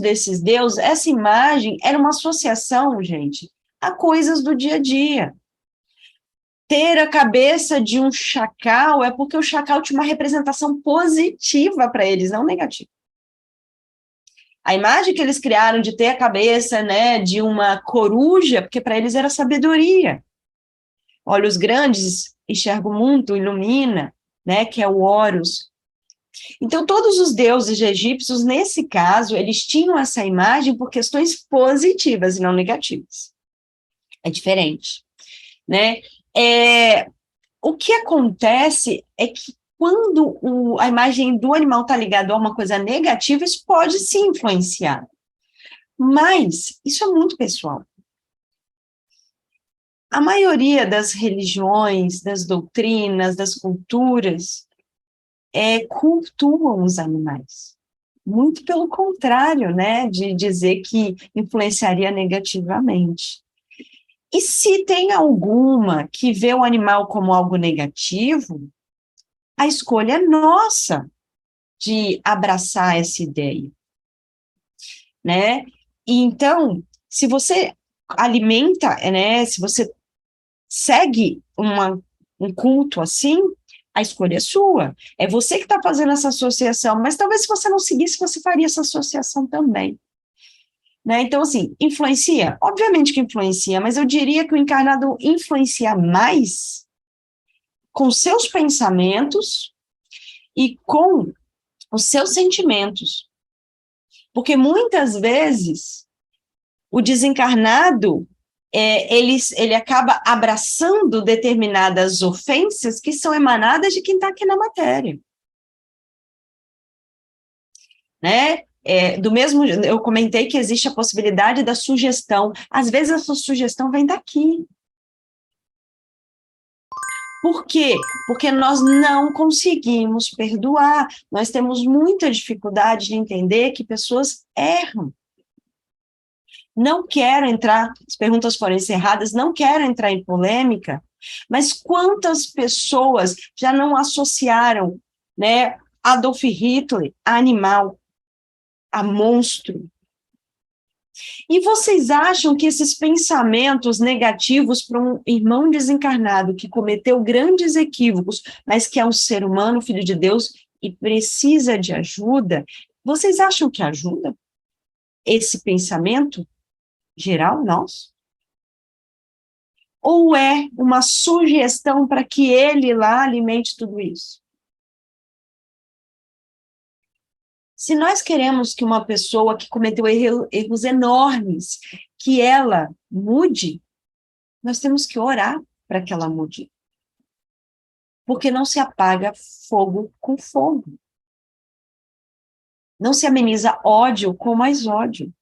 desses deuses, essa imagem era uma associação, gente, a coisas do dia a dia. Ter a cabeça de um chacal é porque o chacal tinha uma representação positiva para eles, não negativa. A imagem que eles criaram de ter a cabeça, né, de uma coruja, porque para eles era sabedoria. Olhos grandes, enxerga o mundo, ilumina, né, que é o Horus. Então, todos os deuses egípcios, nesse caso, eles tinham essa imagem por questões positivas e não negativas. É diferente, né? O que acontece é que quando a imagem do animal está ligada a uma coisa negativa, isso pode se influenciar. Mas isso é muito pessoal. A maioria das religiões, das doutrinas, das culturas, cultuam os animais. Muito pelo contrário, né, de dizer que influenciaria negativamente. E se tem alguma que vê o animal como algo negativo, a escolha é nossa de abraçar essa ideia, né? E então, se você alimenta, né, se você segue um culto assim, a escolha é sua. É você que está fazendo essa associação, mas talvez se você não seguisse, você faria essa associação também. Né? Então, assim, influencia? Obviamente que influencia, mas eu diria que o encarnado influencia mais com seus pensamentos e com os seus sentimentos. Porque muitas vezes o desencarnado ele acaba abraçando determinadas ofensas que são emanadas de quem está aqui na matéria. Né? Do mesmo, eu comentei que existe a possibilidade da sugestão. Às vezes essa sugestão vem daqui. Por quê? Porque nós não conseguimos perdoar. Nós temos muita dificuldade de entender que pessoas erram. Não quero entrar, as perguntas foram encerradas, não quero entrar em polêmica, mas quantas pessoas já não associaram, né, Adolf Hitler a animal, a monstro? E vocês acham que esses pensamentos negativos para um irmão desencarnado que cometeu grandes equívocos, mas que é um ser humano, filho de Deus, e precisa de ajuda, vocês acham que ajuda esse pensamento geral nosso? Ou é uma sugestão para que ele lá alimente tudo isso? Se nós queremos que uma pessoa que cometeu erros enormes, que ela mude, nós temos que orar para que ela mude. Porque não se apaga fogo com fogo. Não se ameniza ódio com mais ódio.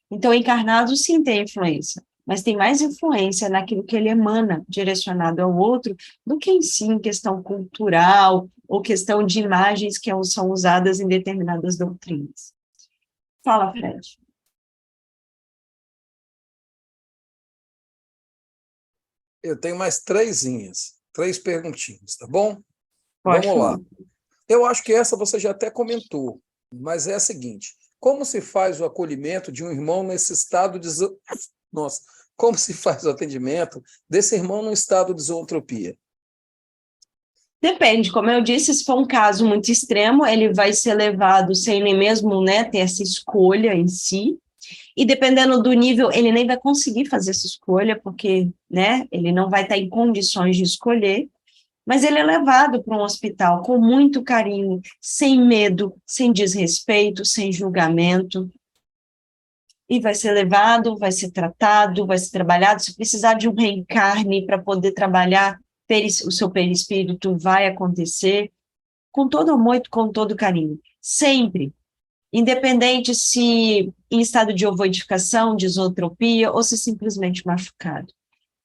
Então, encarnado sim tem influência, mas tem mais influência naquilo que ele emana, direcionado ao outro, do que em si em questão cultural ou questão de imagens que são usadas em determinadas doutrinas. Fala, Fred. Eu tenho mais três perguntinhas, tá bom? Pode Vamos lá. falar. Eu acho que essa você já até comentou, mas é a seguinte: como se faz o acolhimento de um irmão nesse estado de... Nossa, como se faz o atendimento desse irmão no estado de zootropia? Depende, como eu disse, se for um caso muito extremo, ele vai ser levado sem nem mesmo, né, ter essa escolha em si, e dependendo do nível, ele nem vai conseguir fazer essa escolha, porque, né, ele não vai estar em condições de escolher, mas ele é levado para um hospital com muito carinho, sem medo, sem desrespeito, sem julgamento, e vai ser levado, vai ser tratado, vai ser trabalhado. Se precisar de um reencarne para poder trabalhar o seu perispírito, vai acontecer, com todo amor e com todo carinho. Sempre, independente se em estado de ovoidificação, de isotropia, ou se simplesmente machucado.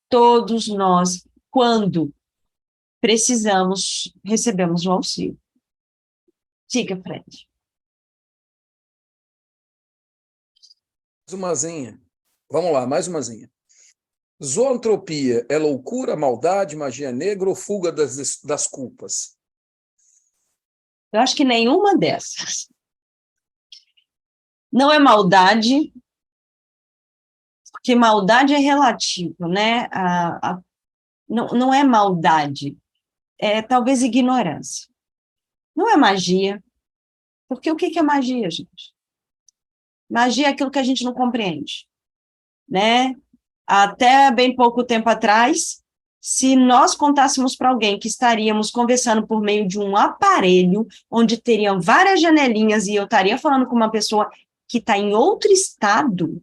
Todos nós, quando precisamos, recebemos um auxílio. Diga, Fred. Mais umazinha. Vamos lá, mais umazinha. Zoantropia é loucura, maldade, magia negra ou fuga das culpas? Eu acho que nenhuma dessas. Não é maldade, porque maldade é relativo, né? Não é maldade, é talvez ignorância. Não é magia, porque o que é magia, gente? Magia é aquilo que a gente não compreende, né? Até bem pouco tempo atrás, se nós contássemos para alguém que estaríamos conversando por meio de um aparelho, onde teriam várias janelinhas e eu estaria falando com uma pessoa que está em outro estado,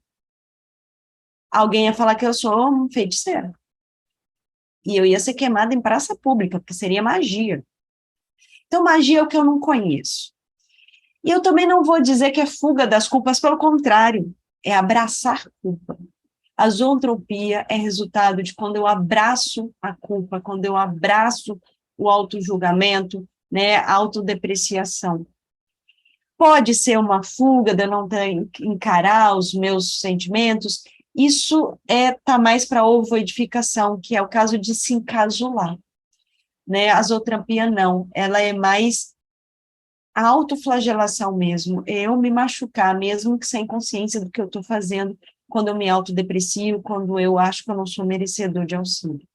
alguém ia falar que eu sou um feiticeiro. E eu ia ser queimada em praça pública, porque seria magia. Então, magia é o que eu não conheço. E eu também não vou dizer que é fuga das culpas, pelo contrário, é abraçar culpa. A zoantropia é resultado de quando eu abraço a culpa, quando eu abraço o autojulgamento, né, a autodepreciação. Pode ser uma fuga de eu não encarar os meus sentimentos, isso tá mais para ovoedificação, que é o caso de se encasular, né? A zoantropia não, ela é mais a autoflagelação mesmo, eu me machucar, mesmo que sem consciência do que eu estou fazendo, quando eu me autodeprecio, quando eu acho que eu não sou merecedor de auxílio.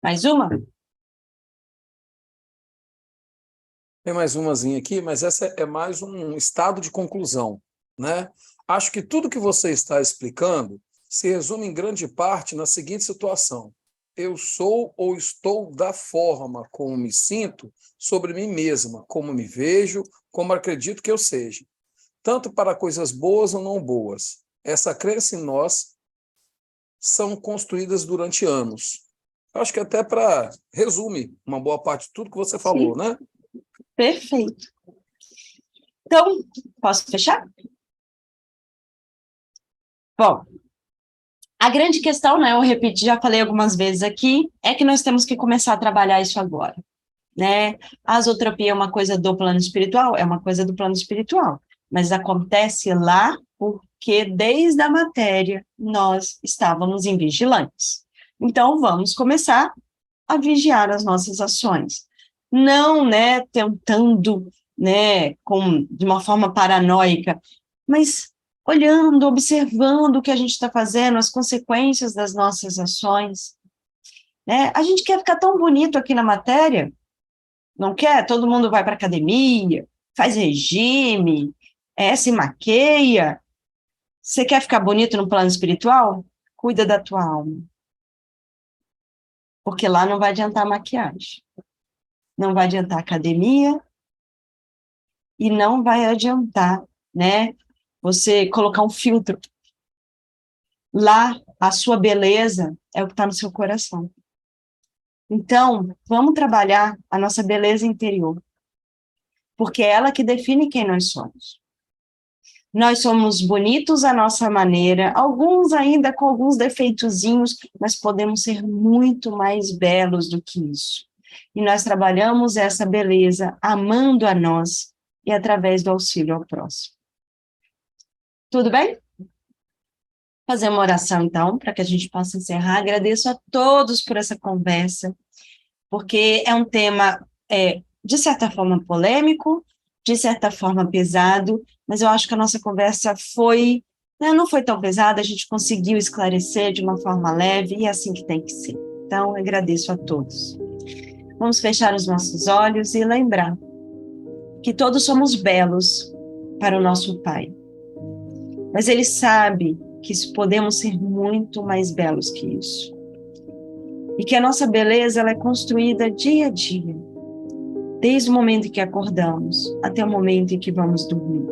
Mais uma? Tem mais umazinha aqui, mas essa é mais um estado de conclusão, né? Acho que tudo que você está explicando se resume em grande parte na seguinte situação: eu sou ou estou da forma como me sinto sobre mim mesma, como me vejo, como acredito que eu seja, tanto para coisas boas ou não boas. Essa crença em nós são construídas durante anos. Acho que até para resume uma boa parte de tudo que você falou, né? Perfeito. Então, posso fechar? Bom, a grande questão, né, eu repeti, já falei algumas vezes aqui, é que nós temos que começar a trabalhar isso agora, né? A zootropia é uma coisa do plano espiritual? É uma coisa do plano espiritual, mas acontece lá porque desde a matéria nós estávamos em vigilantes. Então, vamos começar a vigiar as nossas ações. Não, né, tentando, né, de uma forma paranoica, mas olhando, observando o que a gente está fazendo, as consequências das nossas ações, né? A gente quer ficar tão bonito aqui na matéria, não quer? Todo mundo vai para academia, faz regime, se maqueia. Você quer ficar bonito no plano espiritual? Cuida da tua alma. Porque lá não vai adiantar maquiagem. Não vai adiantar academia e não vai adiantar, né, você colocar um filtro. Lá, a sua beleza é o que está no seu coração. Então, vamos trabalhar a nossa beleza interior, porque é ela que define quem nós somos. Nós somos bonitos à nossa maneira, alguns ainda com alguns defeitozinhos, mas podemos ser muito mais belos do que isso. E nós trabalhamos essa beleza amando a nós e através do auxílio ao próximo. Tudo bem? Fazer uma oração, então, para que a gente possa encerrar. Agradeço a todos por essa conversa, porque é um tema, de certa forma, polêmico, de certa forma, pesado, mas eu acho que a nossa conversa foi, né, não foi tão pesada, a gente conseguiu esclarecer de uma forma leve, e é assim que tem que ser. Então, agradeço a todos. Vamos fechar os nossos olhos e lembrar que todos somos belos para o nosso Pai. Mas Ele sabe que podemos ser muito mais belos que isso. E que a nossa beleza ela é construída dia a dia, desde o momento em que acordamos até o momento em que vamos dormir.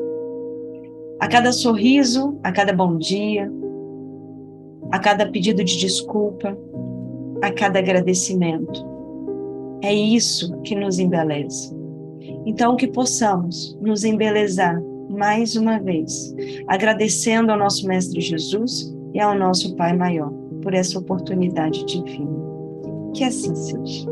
A cada sorriso, a cada bom dia, a cada pedido de desculpa, a cada agradecimento. É isso que nos embeleza. Então, que possamos nos embelezar mais uma vez, agradecendo ao nosso Mestre Jesus e ao nosso Pai Maior por essa oportunidade divina. Que assim seja.